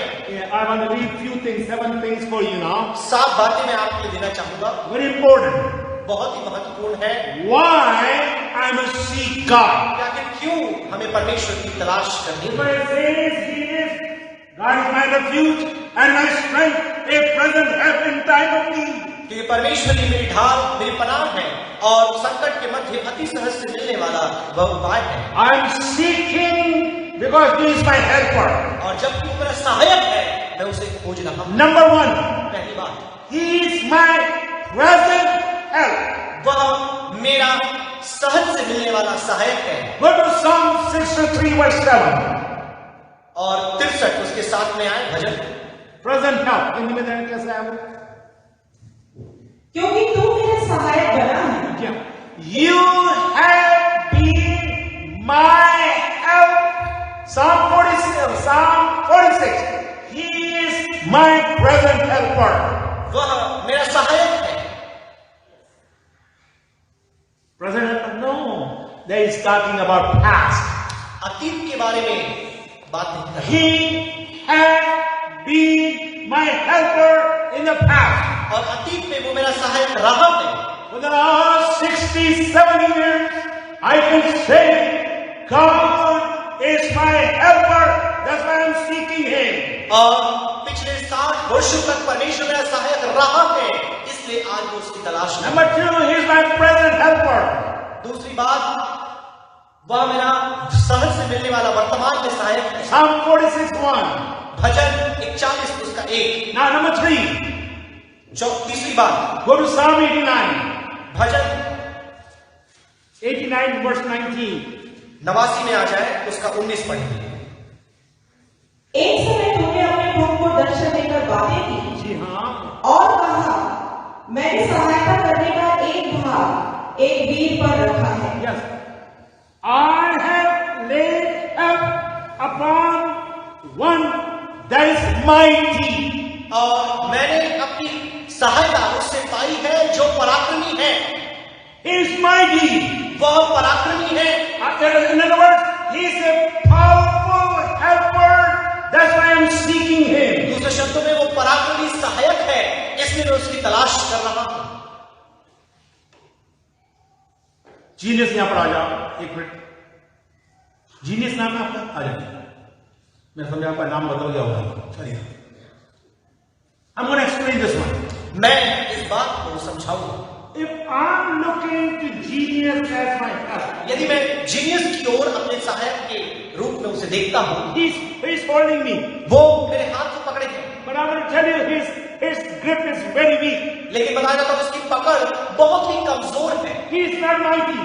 I want to leave few things, 7 things for you now. 7 बातें मैं आपके लिए देना चाहूंगा, Very important. बहुत ही महत्वपूर्ण है। Why I must seek God? कि आखिर क्यों हमें परमेश्वर की तलाश करनी If है? I say He is, God is my refuge and my strength, a present help in time of need. क्योंकि परमेश्वर ही मेरी ढाल, मेरी पनाह है और संकट के मध्य अति सहज से मिलने वाला वह उपाय है। I am seeking because He is my helper. और जब वो मेरा सहायक है, मैं उसे खोज रहा हूं। Number 1, पहली बात, He is my present help. वह मेरा सहज से मिलने वाला सहायक है। Go to Psalm 63 verse 7. और 63 उसके साथ में आए भजन, Present help. हिंदी में देखें कैसे है वो? क्योंकि तू मेरा सहायक बना है। क्या? You have been my help. Psalm 46. He is my present helper. वह मेरा सहायक है। Present helper? No. That is talking about past. अतीत के बारे में बात नहीं कर रहा। He has been my helper in the past. और अतीत में वो मेरा सहायक रहा है। For the last 67 years, I can say God is my helper. That's why I'm seeking Him. और पिछले 60 वर्षों तक परमेश्वर मेरा सहायक रहा है, इसलिए आज मैं उसकी तलाश में। Number 2, He is my present helper. दूसरी बात, वह मेरा सहज से मिलने वाला वर्तमान में सहायक है। Psalm 46:1. भजन 41 उसका 1। Now number 3, तीसरी बात, go to Psalm 89. Bhajan 89 verse 19. 89 में आ जाए, उसका 19 पढ़ेंगे। एक समय तूने अपने भक्त को दर्शन देकर बातें की जी हाँ, और कहा, मैंने सहायता करने का एक भाग एक वीर पर रखा है। yes. I have laid up upon one that is mighty. और मैंने अपनी सहायता उससे पाई है जो पराक्रमी है। He is mighty. वह पराक्रमी है। In other words, He is a powerful helper. That's why I'm seeking Him. दूसरे शब्दों में वो पराक्रमी सहायक है, इसलिए मैं उसकी तलाश कर रहा हूं। जीनियस यहां पर आ जाओ, एक मिनट। जीनियस नाम है आपका? आ जाइए। मैं समझा आपका नाम बदल गया होगा। चलिए, I'm going to explain this one. मैं इस बात को समझाऊंगा। If I'm looking to genius as my help, यदि मैं जीनियस की ओर अपने सहायक के रूप में उसे देखता हूं, he's holding me. वो मेरे हाथ को पकड़े हैं, But I'm going to tell you, his grip is very weak. लेकिन बताया जाता है उसकी पकड़ बहुत ही कमजोर है। He is not mighty.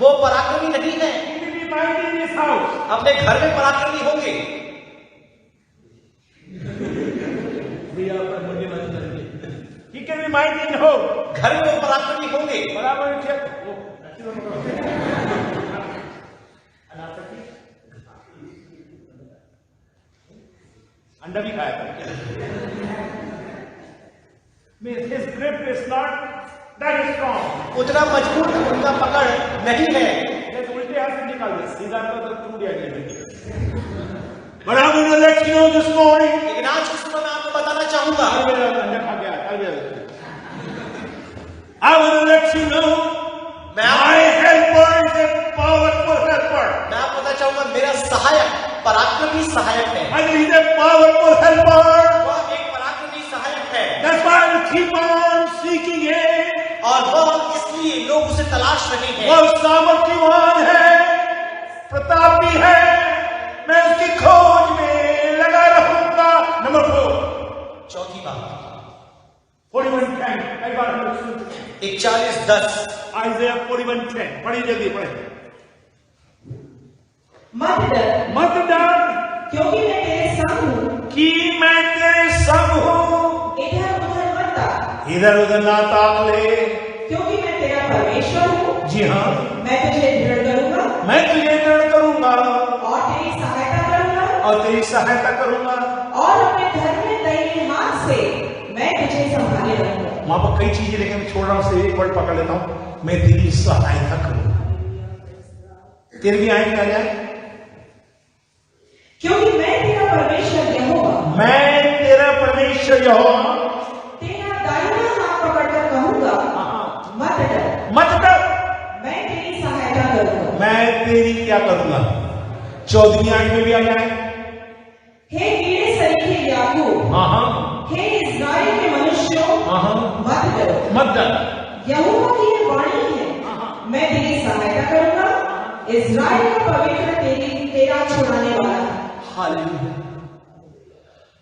वो पराक्रमी नहीं है। He will be mighty in his house. अपने घर में पराक्रमी होंगे, He can be mighty in home. घर में वो पराक्रमी होंगे, But I'm going to tell you, अंडा भी खाया था। His grip is not that strong. उतना मजबूत उनका पकड़ नहीं है। जैसे उल्टे हाथ से निकाल दे, सीधा तो टूट गया। But I'm going to let you know this morning. लेकिन आज के समय मैं आपको बताना चाहूंगा, अंडा खा गया। I want to let you know, my helper is a powerful helper. मैं आपको बताना चाहूंगा, मेरा सहायक पराक्रमी सहायक है। And he's a powerful helper. वह एक पराक्रमी सहायक है। That's why I keep on seeking Him. और वह इसलिए लोग उसे तलाश रहे हैं। वह सामर्थ्यवान है, प्रतापी है, मैं उसकी खोज में लगा रहूंगा। नंबर 4, चौथी बात, 41:10, कई बार हम लोग सुनते हैं। 41:10, Isaiah 41:10, पढ़िए जल्दी पढ़े। मत डर, मत डर क्योंकि मैं तेरे संग हूँ। कि मैं तेरे संग हूँ। इधर उधर मत ताक, इधर उधर ना ताक ले। क्योंकि मैं तेरा परमेश्वर हूँ। जी हाँ, मैं तुझे दृढ़ करूंगा मैं तुझे दृढ़ करूंगा और तेरी सहायता करूंगा और तेरी सहायता करूंगा। और अपने धर्म में दाहिने हाथ से मैं तुझे संभाले रखूंगा। वहां पर कई चीजें लेकिन मैं छोड़ रहा हूं, से एक वर्ड पकड़ लेता हूं, मैं तेरी सहायता करूंगा। तेरे भी आएंगे आ जाए। क्योंकि मैं तेरा परमेश्वर यहोवा मैं तेरा परमेश्वर यहोवा तेरा दाहिना हाथ पकड़कर कहूंगा, मत डर, मत डर, मैं तेरी सहायता करूंगा। मैं तेरी क्या करूंगा। 14वीं आयत में भी आ जाए। हे कीड़े सरीखे याकूब, हे इस्राएल के मनुष्यों, मत डरो, मत डर। यहोवा की ये वाणी है, मैं तेरी सहायता करूंगा, इस्राएल का पवित्र तेरा छुड़ाने वाला है। Hallelujah.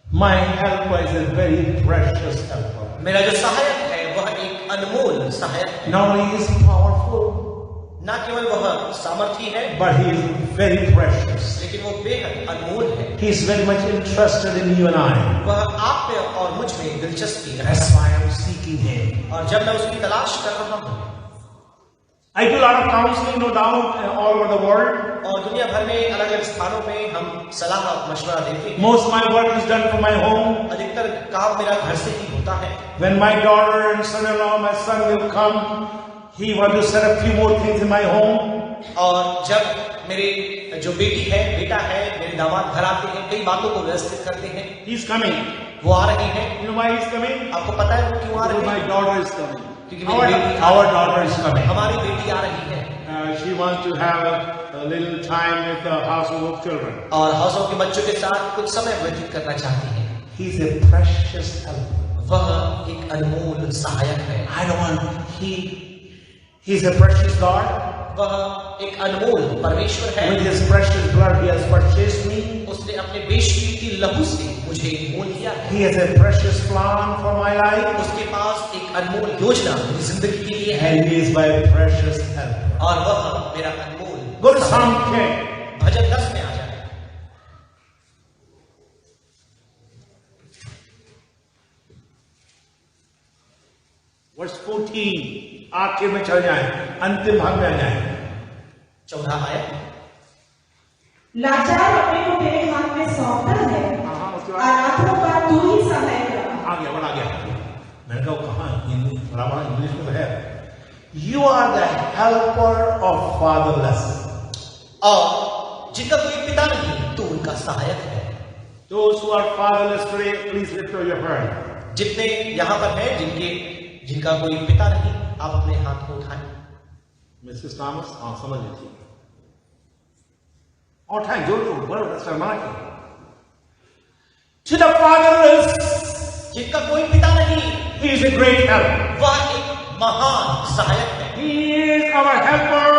My helper is a very precious helper. मेरा जो सहायक है वह एक अनमोल सहायक है। Not only is he powerful, न केवल वह सामर्थी है, but he is very precious. लेकिन वो बेहद अनमोल है। He is very much interested in you and I. वह आप में और मुझ में दिलचस्पी रखता That's है। why I'm seeking him. और जब मैं उसकी तलाश कर रहा हूँ, I do a lot of counseling, no doubt, all over the world. और दुनिया भर में अलग अलग स्थानों में हम सलाह और मशवरा देते हैं। Most of my work is done from my home. अधिकतर काम मेरा घर से ही होता है। When my daughter and son-in-law, my son will come, he want to set up few more things in my home. और जब मेरे जो बेटी है, बेटा है, मेरे दामाद घर आते हैं, कई बातों को व्यवस्थित करते हैं। He's coming. वो आ रहे हैं। You know why he's coming? आपको पता है वो क्यों आ रहे My हैं? daughter is coming. क्योंकि Our, मेरी बेटी our daughter is coming. हमारी बेटी आ रही है She wants to have a little time with the household of children. और हाउसों के बच्चों के साथ कुछ समय व्यतीत करना चाहती है। He's a precious helper. वह एक अनमोल सहायक है। I don't want. He's a precious God. वह एक अनमोल परमेश्वर है। With his precious blood, he has purchased me. उसने अपने बेशकीमती लहू से मुझे मोल लिया है। He has a precious plan for my life. उसके पास एक अनमोल योजना मेरी जिंदगी के लिए है। And he is my precious helper. और वह मेरा अनमोल Go to Psalm 10. भजन 10 में आ जाए। Verse 14. आखिर में चल जाए, अंतिम भाग में आ जाए। 14 आयत। लाचार अपने को तेरे हाथ में सौंपता है, उसके बाद अनाथों का तू ही सहाय कर। आ गया, बड़ा गया। मैंने कहा कहाँ हिंदी बड़ा इंग्लिश में तो है। You are the helper of fatherless. और जिनका कोई पिता नहीं तो उनका सहायक है। Those who are fatherless today, please lift up your hand. जितने यहाँ पर हैं जिनका कोई पिता नहीं, आप अपने हाथ को उठाएं। Mrs. Thomas, हाँ समझ लीजिए। और उठाएं, जोर जोर, बड़ा शर्मा के। To the fatherless, जिनका कोई पिता नहीं, he is a great help. वह एक महान सहायक है। He is our helper.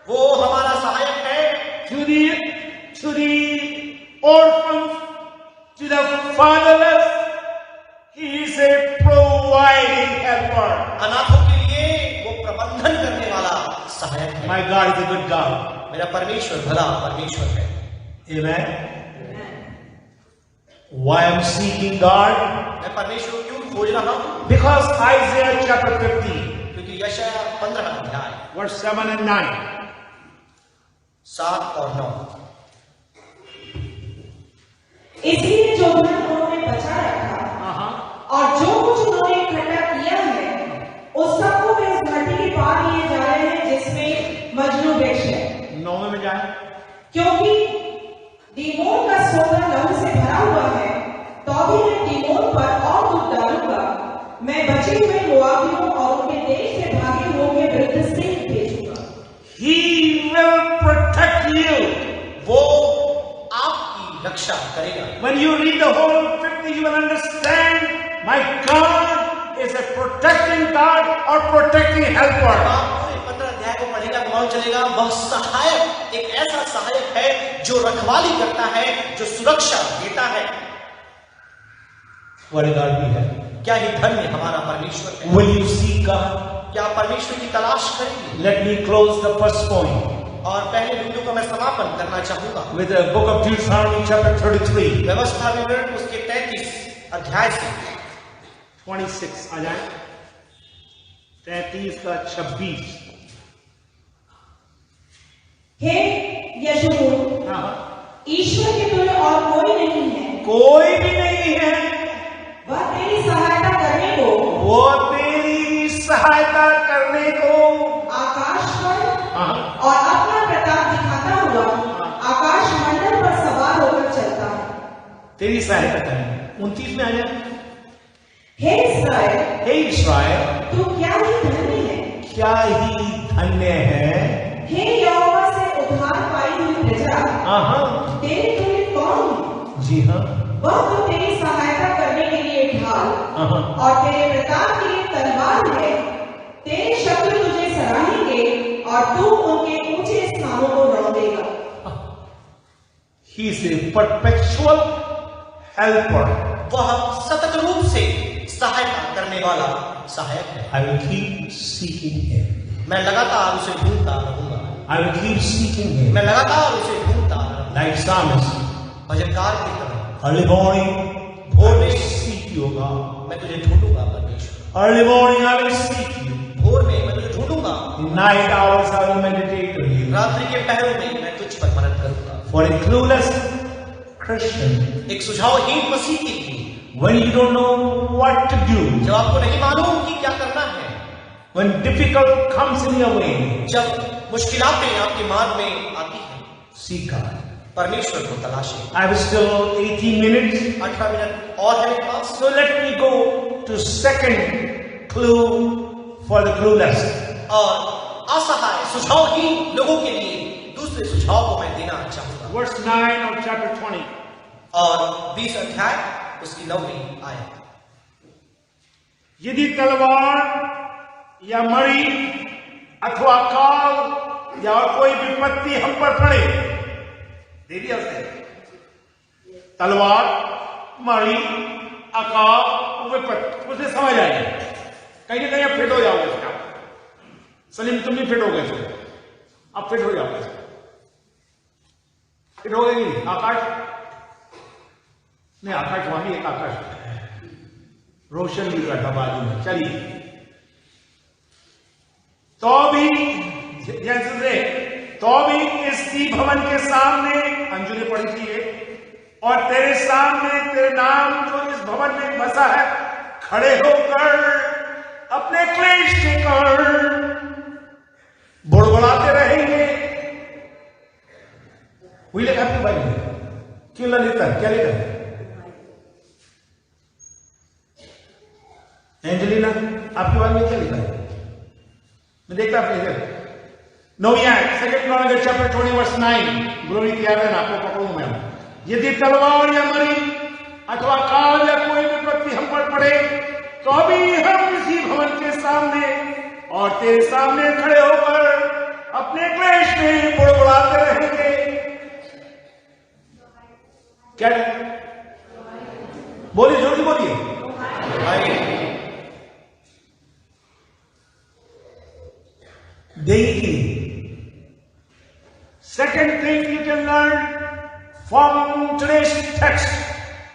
वो हमारा सहायक है। To the orphans, to the fatherless, he is a providing helper. अनाथों के लिए वो प्रबंधन करने वाला सहायक है। My God is a good God. मेरा परमेश्वर भला परमेश्वर है। Amen. Why I'm seeking God? मैं परमेश्वर को क्यों खोज रहा हूँ? Because Isaiah chapter 50, क्योंकि यशायाह 15 अध्याय verse 7 and 9. 7 और 9। इसलिए जो धन उन्होंने बचा रखा और जो कुछ उन्होंने इकट्ठा किया है, उस सबको वे उस घाटी के पार लिए जा रहे हैं जिसमें मजनू वृक्ष है। 9 में जाए। क्योंकि दीमोन का सोना लहू से भरा हुआ है, तो भी मैं दीमोन पर और दूध डालूंगा। मैं बचे हुए मोआबियों और उनके देश से भागे हुओं के विरुद्ध सिंह भेजूंगा। He will protect you. वो आपकी रक्षा करेगा। When you read the whole 50, you will understand my God is a protecting God or protecting helper. आप पूरे 15 अध्याय को पढ़ेगा तो मालूम चलेगा वह सहायक, एक ऐसा सहायक है जो रखवाली करता है, जो सुरक्षा देता है। What a God we have. क्या ही धन्य हमारा परमेश्वर है। Will you seek God? क्या आप परमेश्वर की तलाश करेंगे? Let me close the first point और पहले बिंदु को मैं समापन करना चाहूंगा with the book of Deuteronomy chapter 33. व्यवस्था विवरण उसके 33 अध्याय से 26 आ जाए। 33 का 26। हे यशूरून, ईश्वर के तुल्य और कोई नहीं है। कोई भी नहीं है। वह तेरी सहायता करने को, वो तेरी सहायता करने को आकाश पर और अपना प्रताप तेरी सहायता करें। 29 में आ जाए। हे इस्राएल, हे इस्राएल, तू क्या ही धन्य है। क्या ही धन्य है। हे यहोवा से उद्धार पाई हुई प्रजा, हाँ, तेरे तुल्य कौन है? जी हाँ, वह तो तेरी सहायता करने के लिए ढाल हाँ। और तेरे प्रताप के लिए तलवार है। तेरे शत्रु तुझे सराहेंगे और तू उनके ऊंचे स्थानों को रौंदेगा। He is a perpetual helper. वह सतत रूप से सहायता करने वाला सहायक है। I will keep seeking him. मैं लगातार उसे ढूंढता रहूंगा। I will keep seeking him. मैं लगातार उसे ढूंढता रहूंगा। Like psalmist, भजनकार की तरह early morning, भोर में seek you, God. मैं तुझे ढूंढूंगा परमेश्वर। Early morning, I will seek you. भोर में मैं तुझे ढूंढूंगा। In night hours, I will meditate on you. रात्रि के पहरों में मैं तुझ पर मनन करूंगा। For a clueless Christian, एक सुझावहीन मसीह के लिए, when you don't know what to do, जब आपको नहीं मालूम कि क्या करना है, when difficult comes in your way, जब मुश्किलातें आपके मार्ग में आती हैं, seek God. परमेश्वर को तलाशें। I have still 18 minutes, 18 minute और है मेरे पास। so let me go to second clue for the clueless. और असहाय सुझावहीन लोगों के लिए दूसरे सुझाव को मैं देना चाहूंगा। Verse 9 of chapter 20. और 20 अध्याय उसकी 9वीं आयत। यदि तलवार या मणि अथवा काल या कोई विपत्ति हम पर पड़े, देखिए तलवार, मणि, अकाल, विपत्ति, उसे समझ आएगी। कहीं ना कहीं आप फिट हो जाओगे इसका। सलीम तुम भी फिट हो गए इसमें, अब फिट हो जाओगे। फिट हो गई आकाश नहीं, आकाश वहां भी एक आकाश रोशन भी बैठा बाजू में। चलिए, तो भी जैसे तो भी इसी भवन के सामने, अंजू ने पढ़ी थी ये, और तेरे सामने तेरे नाम जो इस भवन में बसा है, खड़े होकर अपने क्लेश के कर बुड़बुड़ाते रहेंगे। वही लिखा आपकी बाइबल में, क्यों ना लिखता है? क्या लिखा है? एंजेलिना, आपकी बाइबल में क्या लिखा है? मैं देखता आपने इधर। नो यार, second Chronicle chapter 20 verse 9। Glory की आयत आपको पकड़ूं मैं। यदि तलवार या मणि अथवा काल या कोई विपत्ति हम पर पड़े, तो अभी हम इसी भवन के सामने और तेरे सामने खड़े होकर अपने क्लेश में बुड़बुड़ाते रहेंगे। क्या बोलिए, जोर बोलिए। देगी। Second thing you can learn from today's text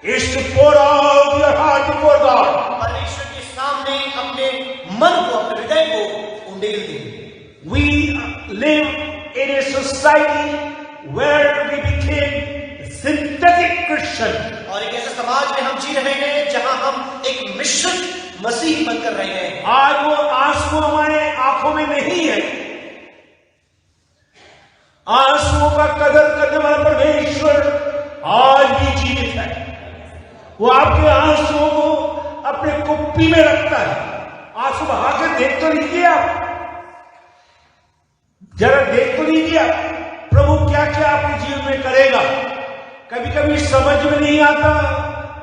is to pour out your heart before God. परमेश्वर के सामने अपने मन को, अपने हृदय को उंडेल दें। We live in a society where we became synthetic Christian. और एक ऐसे समाज में हम जी रहे हैं जहां हम एक मिश्रित मसीह बनकर रहे हैं। आज वो आंसू हमारे आंखों में नहीं है। आंसुओं का कदर करने वाला परमेश्वर आज भी जीवित है। वो आपके आंसुओं को अपने कुप्पी में रखता है। आंसू बहा के देख तो लीजिए आप, जरा देख तो लीजिए आप प्रभु क्या क्या आपके जीवन में करेगा। कभी कभी समझ में नहीं आता।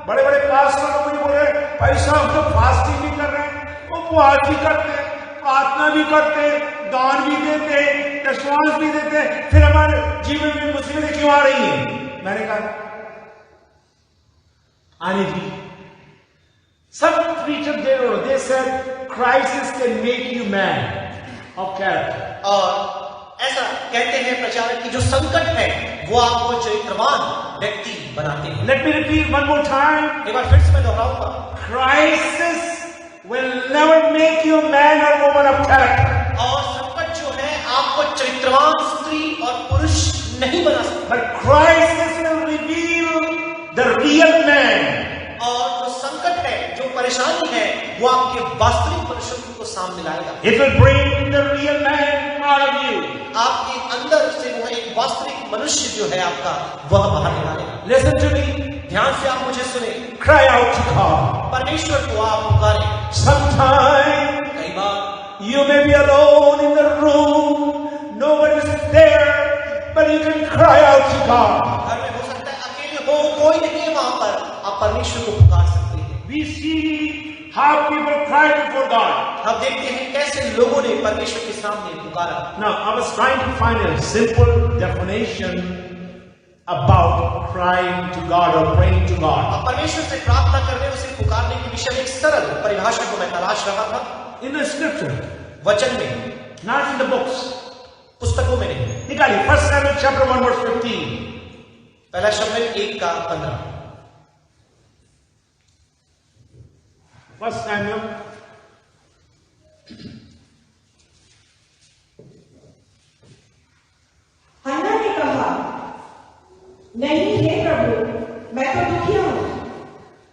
बड़े बड़े पास्टर लोग मुझे बोल रहे, भाई साहब तो फास्टिंग भी कर रहे हैं, उपवास भी करते हैं, प्रार्थना भी करते, दान भी देते, दशमांश भी देते, फिर हमारे जीवन में मुसीबतें क्यों आ रही हैं? मैंने कहा आने दी। सब preacher they said crisis can make you man of character. और ऐसा कहते हैं प्रचारक की जो संकट है वो आपको चरित्रवान व्यक्ति बनाते हैं। Let me repeat one more time. एक बार फिर से मैं दोहराऊंगा, crisis will never make you man or woman of character. और संकट जो है आपको चरित्रवान स्त्री और पुरुष नहीं बना सकता, But crisis will reveal the real man. और जो संकट है, जो परेशानी है, वो आपके वास्तविक परिश्रम को सामने लाएगा। It will bring the real man out of you. आपके अंदर से वो एक वास्तविक मनुष्य जो है आपका वह बाहर निकालेगा। Listen to me. ध्यान से आप मुझे सुने, Cry out to God. परमेश्वर को आप पुकारें। Sometimes कई बार you may be alone in the room. Nobody is there, but you can cry out to God. घर में हो सकता है अकेले हो, कोई नहीं है वहां पर, आप परमेश्वर को पुकार सकते हैं। We see how people cry before God. हम देखते हैं कैसे लोगों ने परमेश्वर के सामने पुकारा। Now, I was trying to find a simple definition about crying to God or praying to God. अब परमेश्वर से प्रार्थना करने, उसे पुकारने के विषय में एक सरल परिभाषा को मैं तलाश रहा था In the scripture, वचन में, not in the books. पुस्तकों में नहीं। निकालिए 1 Samuel chapter 1 verse 15. पहला शमूएल 1:15। 1 Samuel हन्ना ने कहा, नहीं हे प्रभु, मैं तो दुखिया हूँ।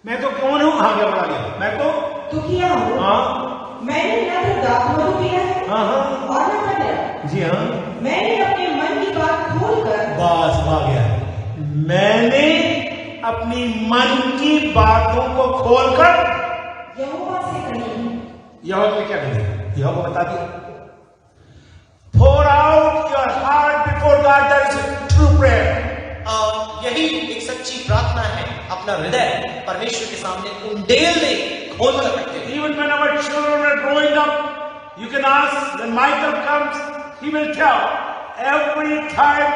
मैं तो कौन हूं? आगे बढ़ा गया। मैं तो दुखिया हूँ। हाँ मैंने न तो दाखमधु पिया है हाँ और न कन्या। जी हाँ मैंने अपने मन की बात खोलकर बस आ गया। मैंने अपनी मन की बातों को खोलकर यहोवा से कही। यहोवा ने क्या कहा? यहोवा को बता दिया। Pour out your heart before God. That is a true prayer. यही एक सच्ची प्रार्थना है, अपना हृदय परमेश्वर के सामने उंडेल दे, खोल कर रखते हैं। Even when our children are growing up, you can ask, when Michael comes, he will tell. Every time,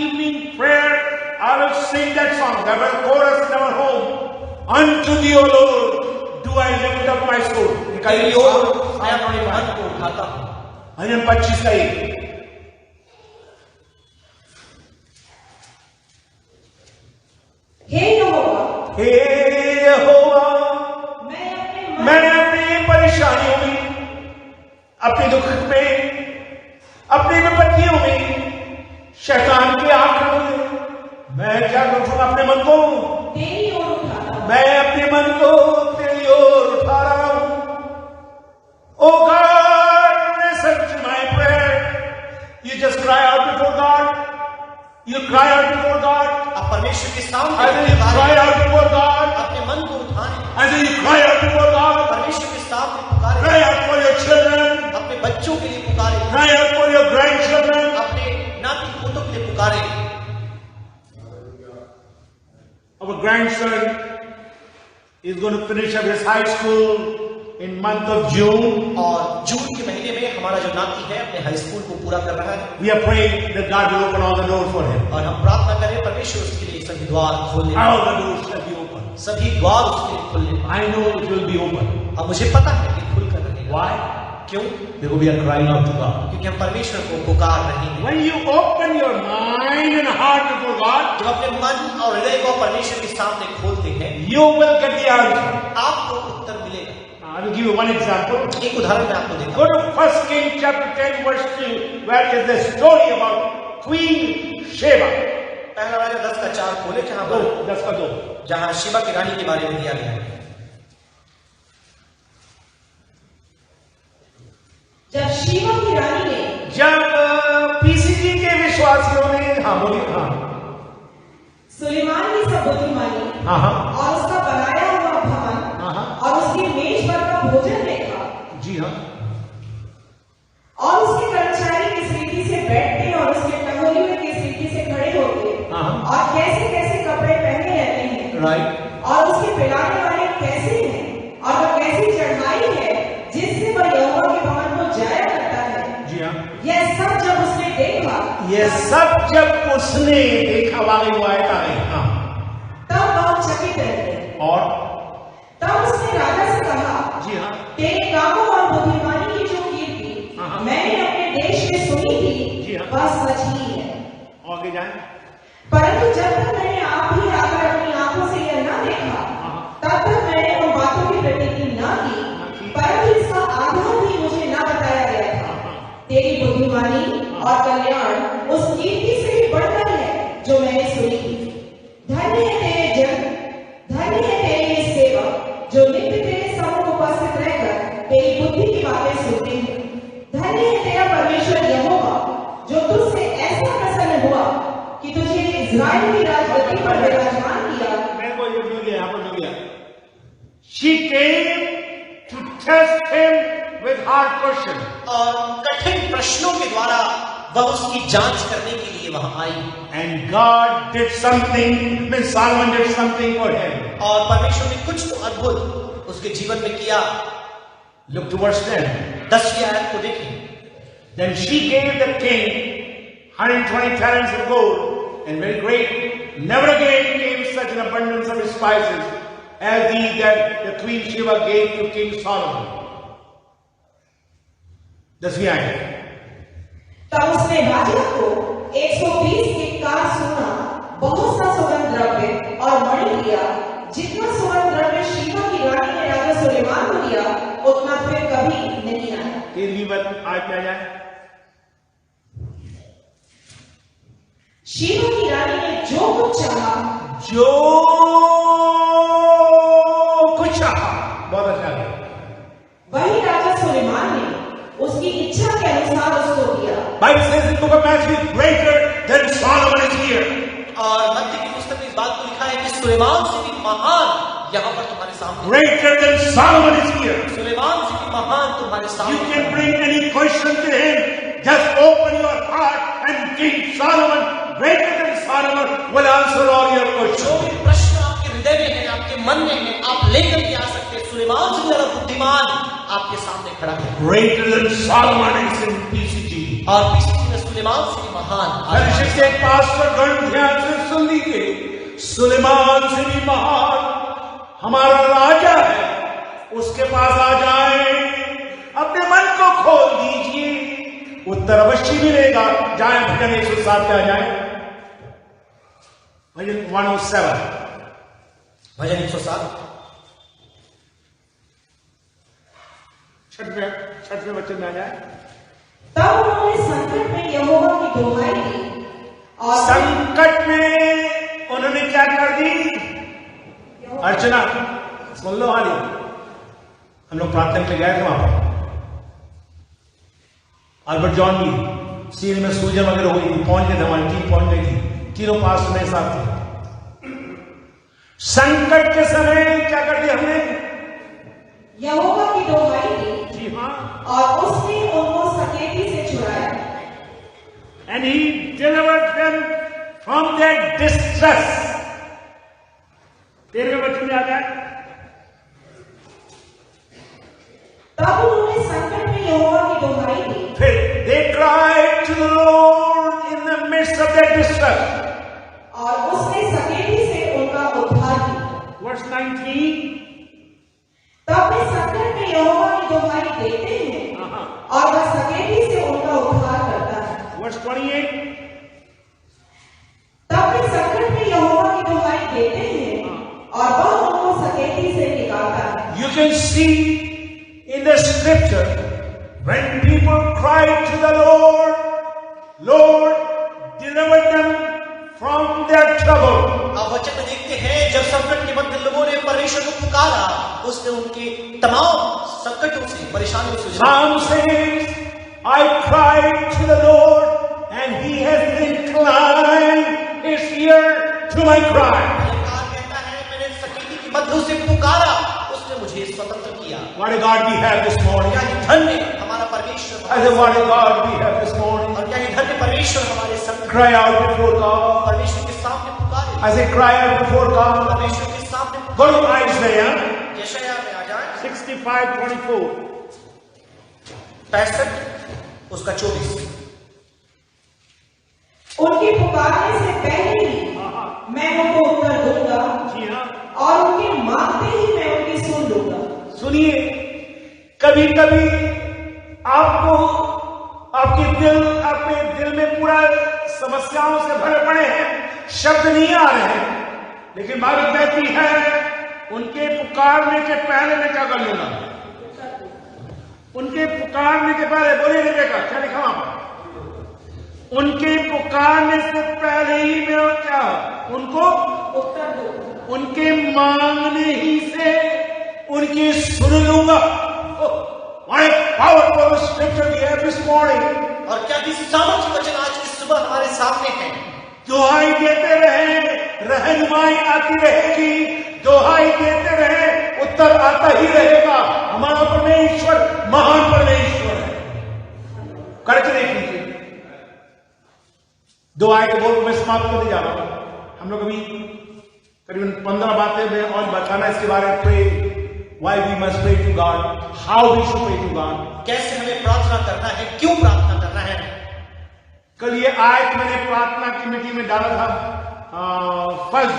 evening prayer, I will sing that song. That was chorus in our home. Unto thee, O Lord, do I lift up my soul. तेरी ओर मैं अपने मन को उठाता हूँ। भजन 25 का 1। हे यहोवा, हे यहोवा, मैं अपने मैं अपनी परेशानियों में, अपने दुख में, अपनी विपत्तियों में, शैतान के आक्रमण में, मैं क्या करूं? अपने मन को तेरी ओर उठाता हूँ। मैं अपने मन को तेरी ओर उठा रहा हूं। O God, listen to my prayer. You just cry out before God. You cry out before God. आप परमेश्वर के सामने Either you cry out before God, अपने मन को उठाएं, either you cry out before God, परमेश्वर के सामने पुकारें, cry out for your children, अपने बच्चों के लिए पुकारें, cry out for your grandchildren. अपने नाती पोतों के लिए पुकारें। Our grandson is going to finish up his high school in month of June. और जून के महीने में हमारा जो नाती है अपने हाई स्कूल को पूरा कर रहा है, We are praying that God will open all the doors for him. और हम प्रार्थना करें परमेश्वर उसके लिए सभी द्वार खोल दे, All the doors shall be open. सभी द्वार उसके लिए खुल दे। I know it will be open. अब मुझे पता है कि खुल कर रहेगा। Why? क्यों? Because we are crying out to God. क्योंकि हम परमेश्वर को पुकार रहे हैं। When you open your mind and heart before God, जब अपने मन और हृदय को परमेश्वर के सामने खोलते हैं, you will get the answer. आपको उत्तर मिलेगा। I will give you one example. एक उदाहरण मैं आपको देता Go to 1 Kings chapter 10 verse 2, where is the story about Queen Sheba. पहला राजा 10:4 खोले, जहां दो, पर 10 का 2. जहां शिवा की रानी के बारे में दिया गया है। जब शिवा की रानी ने जब पीसीजी के विश्वासियों ने बोलिए सुलेमान की सब बुद्धिमानी हाँ और उसका बनाया हुआ भवन और उसकी मेज पर का भोजन देखा, जी हाँ और उसके कर्मचारी किस रीति से बैठते और उसके टहलियों किस रीति से खड़े होते, और कैसे कैसे कपड़े पहने रहते हैं, राइट, और उसके पिलाने वाले कैसे हैं, और वह कैसी चढ़ाई है जिससे वह यहोवा के भवन को जाया करता है। जी हाँ, यह सब जब उसने देखा, ये सब जब उसने देखा वाली आयता है हाँ, तब बहुत चकित रह गए। और तब उसने राजा से कहा, जी हाँ, तेरे कामों और बुद्धिमानी की जो कीर्ति मैंने अपने देश में सुनी जी थी, हाँ। वह सच ही है। आगे जाए, परंतु जब तक मैंने आप ही आकर अपनी आंखों से यह न देखा, तब तक मैंने उन बातों की प्रतीति न की, परंतु इसका आधार भी मुझे न बताया गया था। तेरी बुद्धिमानी और कल्याण उस कीर्ति से भी बढ़कर है जो मैंने सुनी थी। धन्य है तेरे जन, धन्य है तेरे ये सेवक जो नित्य तेरे सम्मुख उपस्थित रहकर तेरी बुद्धि की बातें सुनते हैं। धन्य है तेरा परमेश्वर यहोवा जो तुझसे ऐसा प्रसन्न हुआ कि She came to test him with hard questions. और कठिन प्रश्नों के द्वारा वह उसकी जांच करने के लिए वहां आई। And God did something, Solomon did something for him. और परमेश्वर ने कुछ तो अद्भुत उसके जीवन में किया। Look to verse 10. 10वीं आयत को देखें। Then she gave the king 120 talents of gold and very great. Never again came such an abundance of spices as these that the queen Sheba gave to King Solomon. 10वीं आयत। तब उसने राजा को 120 किक्कार सोना, बहुत सा सुगंध द्रव्य और मणि दिया। जितना सुगंध द्रव्य शीबा की रानी ने राजा सुलेमान को दिया, उतना फिर कभी नहीं आया। 13वीं आयत में आ जाए। शीबा की रानी ने जो कुछ चाहा, बहुत अच्छा है। वही राजा सुलेमान ने उसकी इच्छा के अनुसार उसको दिया। Bible says in the book of Matthew, greater than Solomon is here. और मत्ती की पुस्तक में इस बात को लिखा है कि सुलेमान से भी महान यहाँ पर तुम्हारे सामने। Greater than Solomon is here. Suleman से भी महान तुम्हारे सामने। You can bring any question to him. Just open your heart and King Solomon, greater than Solomon, will answer all your जो questions. भी प्रश्न आपके हृदय में है, आपके मन में है, आप लेकर के आ सकते हैं। सुलेमान से ज्यादा बुद्धिमान आपके सामने खड़ा है। Greater than Solomon is in PCG. और पीसीजी में सुलेमान से भी महान। दर्शक के पास्टर गण ध्यान से सुन लीजिए, सुलेमान से भी महान हमारा राजा है। उसके पास आ जाए, अपने मन को खोल दीजिए, उत्तर अवश्य मिलेगा। जाए भजन 107 पे आ जाए, भजन 107, भजन 107 छठवें वचन में आ जाए। तब उन्होंने संकट में यहोवा की दुहाई दी और संकट में उन्होंने क्या कर दी? अर्चना सुन लो हाली, हम लोग प्रार्थना के लिए गए थे वहां पर। अल्बर्ट जॉन की सीर में सूजन वगैरह हो गई थी, पहुंच गए थे, हमारी टीम पहुंच गई थी, तीनों पास मेरे साथ थे। संकट के समय क्या कर दिया हमने? यहोवा की दुहाई दी जी हाँ। और उसने उनको सकेती से छुड़ाया। And he delivered them from their distress. 13वें वचन में आ जाए। तब उन्होंने संकट में यहोवा की दुहाई दी फिर they cried to the Lord in the midst of their distress. और उसने सकेती से उनका उद्धार किया। Verse 19. तब वे संकट में यहोवा की दुहाई देते हैं और वह सकेती से उनका उद्धार करता है। Verse 28. तब वे संकट में यहोवा की दुहाई देते हैं और वह उनको सकेती से निकालता है। You can see in the scripture when people cried to the Lord, Lord, deliver them from their trouble. आप वचन में देखते हैं जब संकट के मध्य लोगों ने परमेश्वर को पुकारा, उसने उनके तमाम संकटों से, परेशानियों से Psalm says, I cried to the Lord and he has inclined his ear to my cry. कहता है मैंने सकेती की मध्य से पुकारा, उसने मुझे स्वतंत्र किया। What a God we have this morning. क्या ही धन्य हमारा परमेश्वर। I said, what a God we have this morning. और क्या ही धन्य परमेश्वर हमारे संग। Cry out before God. परमेश्वर के सामने पुकारे। I say, cry out before God. परमेश्वर के सामने Go to Isaiah यशायाह में आ जाए 65:24. 65 उसका 24। उनके पुकारने से पहले ही मैं उनको उत्तर दूंगा जी हाँ। और उनके मांगते ही मैं उनकी सुन लूंगा। सुनिए, कभी कभी आपको आपके दिल में पूरा समस्याओं से भरे पड़े हैं, शब्द नहीं आ रहे हैं, लेकिन बाइबल कहती है उनके पुकारने के पहले मैं क्या कर लूंगा? उनके पुकारने के पहले, बोलिए बेटा क्या लिखा वहां पर? उनके पुकारने से पहले ही मैं क्या उनको उत्तर दूंगा। उनके मांगने ही से उनकी सुन लूंगा। What a powerful scripture we have this morning. और क्या किसी सामर्थ्य वचन आज की सुबह हमारे सामने है। दुहाई देते रहे, रहनुमाई आती रहेगी, दुहाई देते रहे, उत्तर आता ही रहेगा। हमारा परमेश्वर महान परमेश्वर है। करके देख लीजिए। 2 आयत बोल मैं समाप्त करने जा रहा हूं। हम लोग अभी करीबन 15 बातें में और बताना इसके बारे में। Pray, why we must pray to God, how we should pray to God, कैसे हमें प्रार्थना करना है, क्यों प्रार्थना करना है। कल ये आयत मैंने प्रार्थना कमेटी में डाला था। 1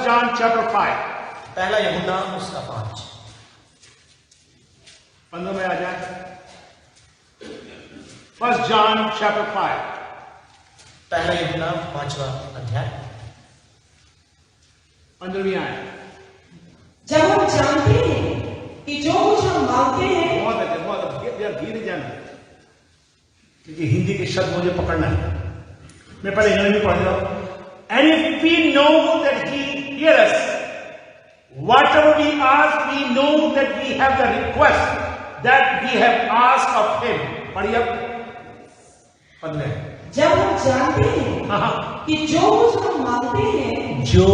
जॉन चैप्टर 5, पहला यूहन्ना उसका 5। 15 में आ जाए। 1 जॉन चैप्टर 5, पहला यूहन्ना 5वां अध्याय 15वीं आयत। जब हम जानते हैं कि जो कुछ हम मांगते हैं, बहुत धीरे जाना, क्योंकि हिंदी के शब्द मुझे पकड़ना है। मैं पहले इंग्लिश में पढ़ रहा हूं। And if we know that he hear us, whatever we ask, we know that we have the request that we have asked of him. पढ़िए पढ़ ले। जब हम जानते हैं हाँ, कि जो कुछ हम मांगते हैं, जो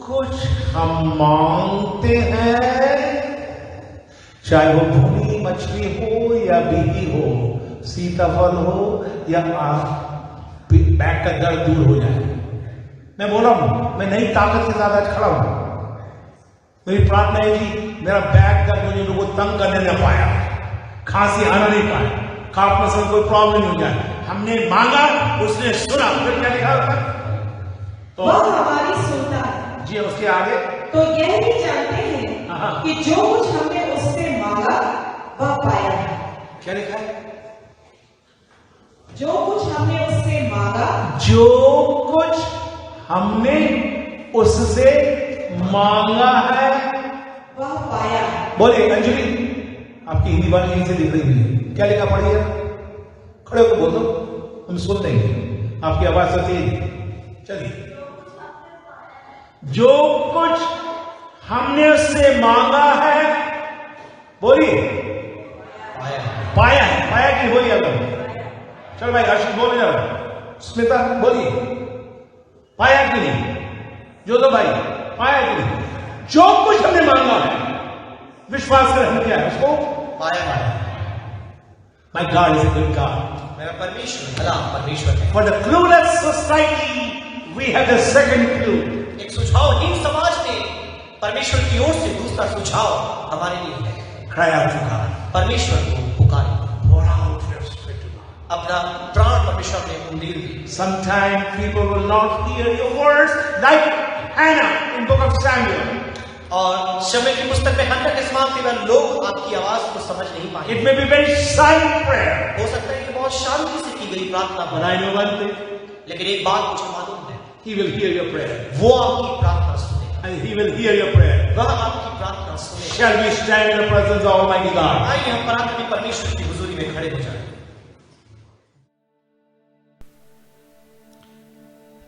कुछ हम मांगते हैं, चाहे वो भूनी मछली हो या बीही हो, सीताफल हो या बैक का दर्द दूर हो जाए। मैं बोला हूं, मैं नई ताकत के साथ आज खड़ा हूं। मेरी प्रार्थना है जी, मेरा बैक दर्द मुझे लोगों को तंग करने न पाया, खांसी आना नहीं पाया, खाप में कोई प्रॉब्लम नहीं हो जाए। हमने मांगा, उसने सुना। फिर क्या लिखा था? तो वह हमारी सुनता है। जी, उसके आगे तो यह भी जानते हैं हाँ। कि जो कुछ हमने उससे मांगा वह पाया है। क्या लिखा है? जो कुछ हमने उससे मांगा, जो कुछ हमने उससे मांगा है वह पाया है। बोलिए अंजलि, आपकी हिंदी बात यहीं से दिख रही है। क्या लिखा पढ़िए, खड़े होकर बोल दो, हम सुन लेंगे। आपकी आवाज से तेज। चलिए, जो कुछ हमने उससे मांगा है, बोलिए पाया है। पाया कि बोलिए अब। चल भाई आशीष बोल जाओ, स्मिता बोलिए पाया कि नहीं, जो दो भाई पाया कि नहीं। जो कुछ हमने मांगा है, विश्वास कर हम क्या है उसको पाया है। My God is a good God. मेरा परमेश्वर भला परमेश्वर है। For the clueless society we have the second clue. एक सुझावहीन समाज में परमेश्वर की ओर से दूसरा सुझाव हमारे लिए है। क्राई आउट टू गॉड, परमेश्वर को पुकारें, pour out your spirit to God. अपना प्राण परमेश्वर में उंडेल दी। Sometimes people will not hear your words, like Hannah in book of Samuel. और शमूएल की पुस्तक में हन्ना के समान केवल लोग आपकी आवाज को समझ नहीं पाए। It may be very silent prayer, हो सकता है कि बहुत शांति से की गई प्रार्थना but I हो, know one thing: लेकिन एक बात मुझे मालूम है, He will hear your prayer, वो आपकी प्रार्थना सुनेगा। and He will hear your prayer. वह आपकी प्रार्थना सुनेगा। Shall we stand in the presence of Almighty God? आइए हम पराक्रमी परमेश्वर की हुजूरी में खड़े हो जाएं।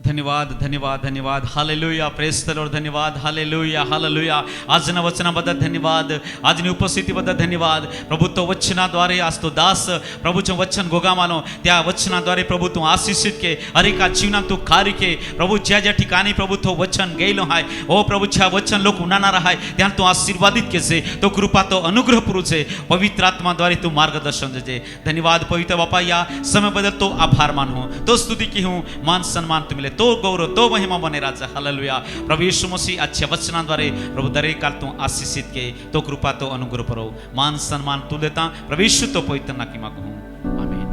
धन्यवाद धन्यवाद धन्यवाद हालेलुया प्रेस द लॉर्ड धन्यवाद हालेलुया हालेलुया આજના વચનાબદ્દલ ધન્યવાદ આજની ઉપસ્થિતિબદ્દલ ધન્યવાદ પ્રભુ તો વચનાદ્વારે આજ તો દાસ પ્રભુ જો વચન ગોગામાનો ત્યાં વચનાદ્વારે પ્રભુ તું આશીષિત કે હરેકા જીવના તું ખારી કે પ્રભુ જ્યાં જ્યાં ઠिकाणी પ્રભુ તો વચન ગયેલો હાય ઓ પ્રભુ જ્યાં વચન લોકો નાના રહાય ત્યાં તું આશીર્વાદિત કે છે તો કૃપા તો અનુગ્રહ પૂરું છે પવિત્ર આત્મા દ્વારા તું માર્ગદર્શન દેજે ધન્યવાદ પવિત્ર બાપા યા સમય બદલ તો આભાર માનું તો સ્તુતિ की हूँ मान सम्मान तुम्हें तो गौरव तो महिमा बने राजा हालेलुया प्रभु यीशु मसीह अच्छे वचनाद्वारे प्रभु दरेक काल तू आशीषित के तो कृपा तो अनुग्रह परो मान सम्मान तू देता प्रभु यीशु तो पवित्र नाकी मागू हूँ आमीन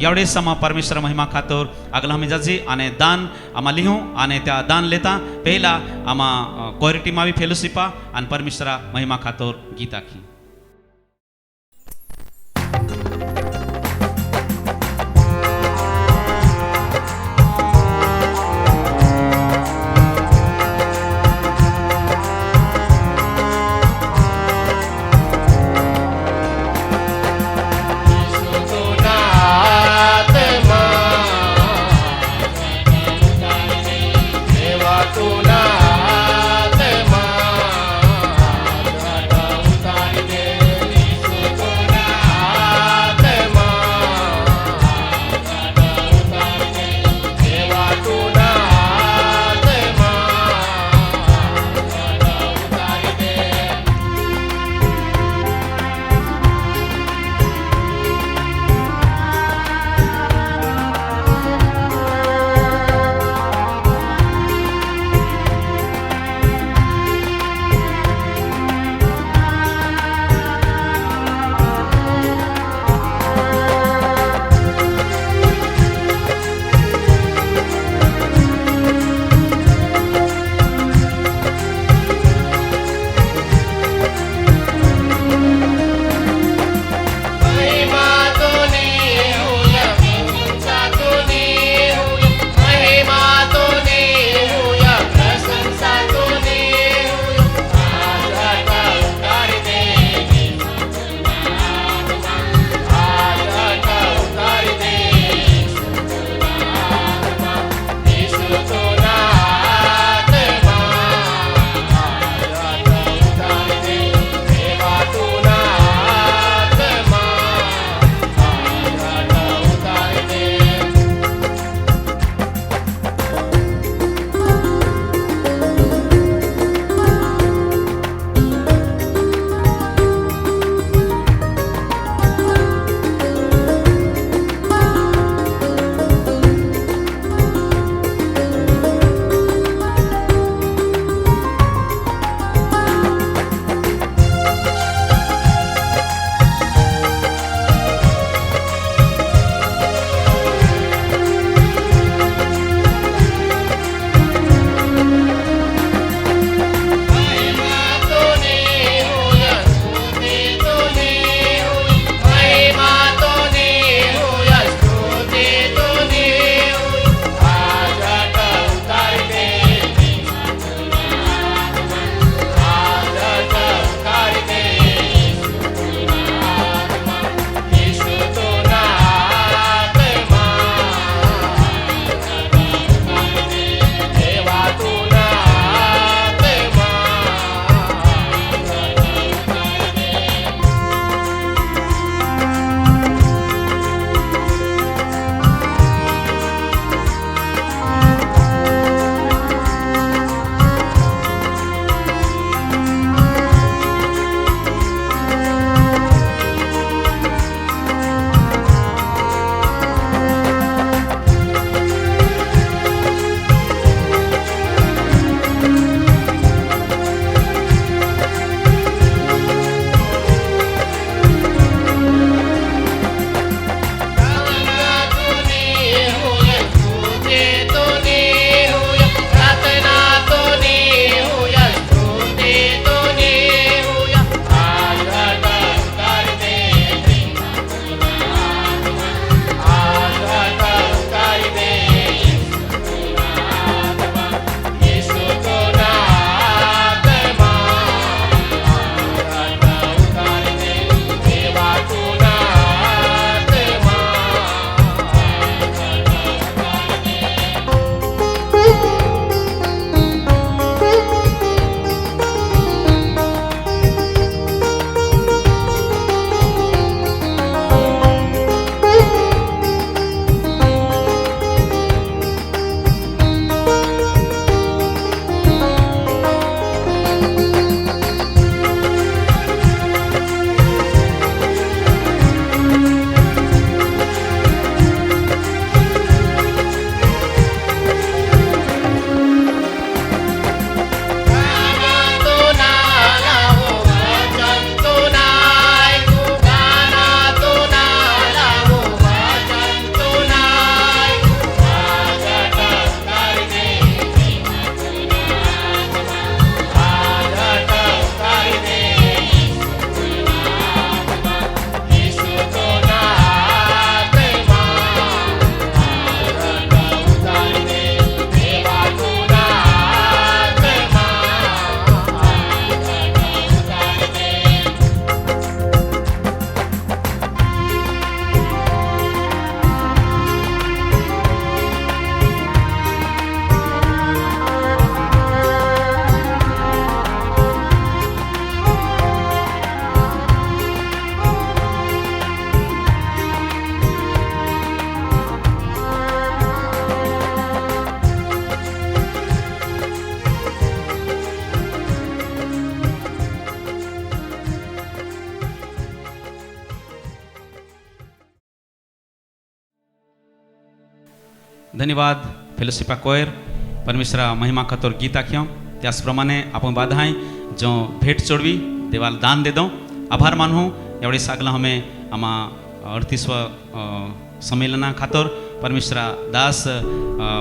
एवढे समा परमेश्वर महिमा खातर આગળ અમે જજે અને દાન આમાં લીધું અને ત્યાં દાન લેતા પહેલા આમાં ક્વોરિટીમાં આવી ફેલોશિપા અને પરમેશ્વર महिमा ખાતર ગીત આખી Tuna te ma, धन्यवाद फेलोशिपा कोयर परमेश्वरा महिमा खातर गीत आख्या त्याचप्रमाणे आपण बाधाय जो भेट चोडवी देवाला दान दे दो आभार मानू एवढे सागला हमें आमा 38वा संमेलना खातर परमेश्वरा दास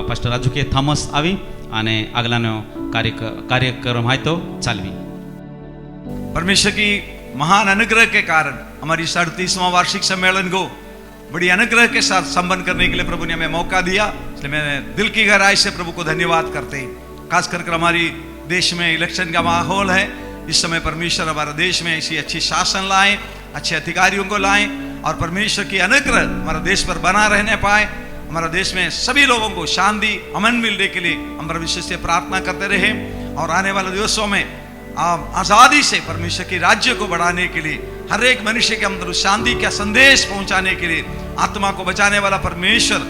पास्टर राजू के थॉमस आवी અને આગલાનો કાર્યક્રમ હોય તો ચાલવી. परमेश्वर की महान अनुग्रह के कारण हमारी 37वां वार्षिक सम्मेलन को बड़ी अनुग्रह के साथ संपन्न करने के लिए प्रभु ने हमें मौका दिया, इसलिए मैं दिल की गहराई से प्रभु को धन्यवाद करते हैं. खास कर हमारी देश में इलेक्शन का माहौल है, इस समय परमेश्वर हमारे देश में ऐसी अच्छी शासन लाए, अच्छे अधिकारियों को लाए और परमेश्वर की अनुग्रह हमारे देश पर बना रहने पाए. हमारे देश में सभी लोगों को शांति अमन मिलने के लिए हम परमेश्वर से प्रार्थना करते रहे और आने वाले दिवसों में आजादी से परमेश्वर के राज्य को बढ़ाने के लिए हर एक मनुष्य के अंदर शांति का संदेश पहुंचाने के लिए आत्मा को बचाने वाला परमेश्वर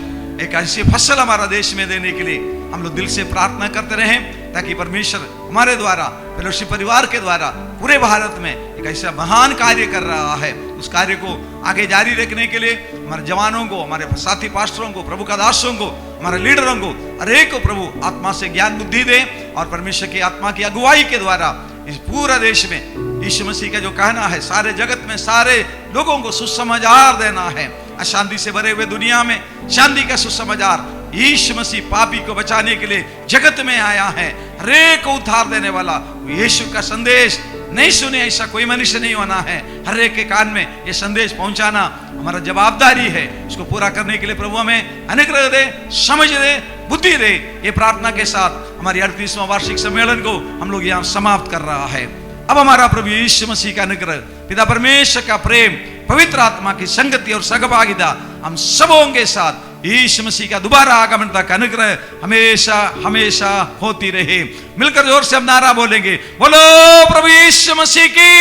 एक ऐसी फसल हमारा देश में देने के लिए हम लोग दिल से प्रार्थना करते रहे, ताकि परमेश्वर हमारे द्वारा फेलोशिप परिवार के द्वारा पूरे भारत में एक ऐसा महान कार्य कर रहा है. उस कार्य को आगे जारी रखने के लिए हमारे जवानों को, हमारे साथी पास्टरों को, प्रभु का दासों को, हमारे लीडरों को हर एक को प्रभु आत्मा से ज्ञान बुद्धि दे और परमेश्वर की आत्मा की अगुवाई के द्वारा इस पूरा देश में यीशु मसीह का जो कहना है सारे जगत में सारे लोगों को सुसमाचार देना है. अशांति से भरे हुए दुनिया में शांति का सुसमाचार यीशु मसीह पापी को बचाने के लिए जगत में आया है. हर एक को उद्धार देने वाला यीशु का संदेश नहीं सुने ऐसा कोई मनुष्य नहीं होना है. हर एक के कान में ये संदेश पहुंचाना हमारा जवाबदारी है. इसको पूरा करने के लिए प्रभु हमें अनुग्रह दे, समझ दे, बुद्धि दे. ये प्रार्थना के साथ हमारी 38वां वार्षिक सम्मेलन को हम लोग यहाँ समाप्त कर रहा है. अब हमारा प्रभु यीशु मसीह का अनुग्रह, पिता परमेश्वर का प्रेम, पवित्र आत्मा की संगति और सहभागिता हम सबों के साथ यीशु मसीह का दोबारा आगमन तक अनुग्रह हमेशा हमेशा होती रहे. मिलकर जोर से हम नारा बोलेंगे, बोलो प्रभु यीशु मसीह की,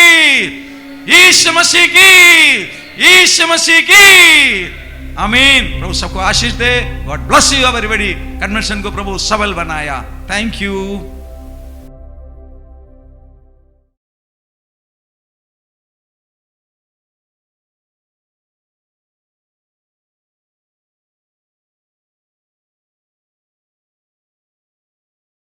यीशु मसीह की, यीशु मसीह की. आमीन. प्रभु सबको आशीष दे. God bless you everybody. Convention को प्रभु सबल बनाया. Thank you.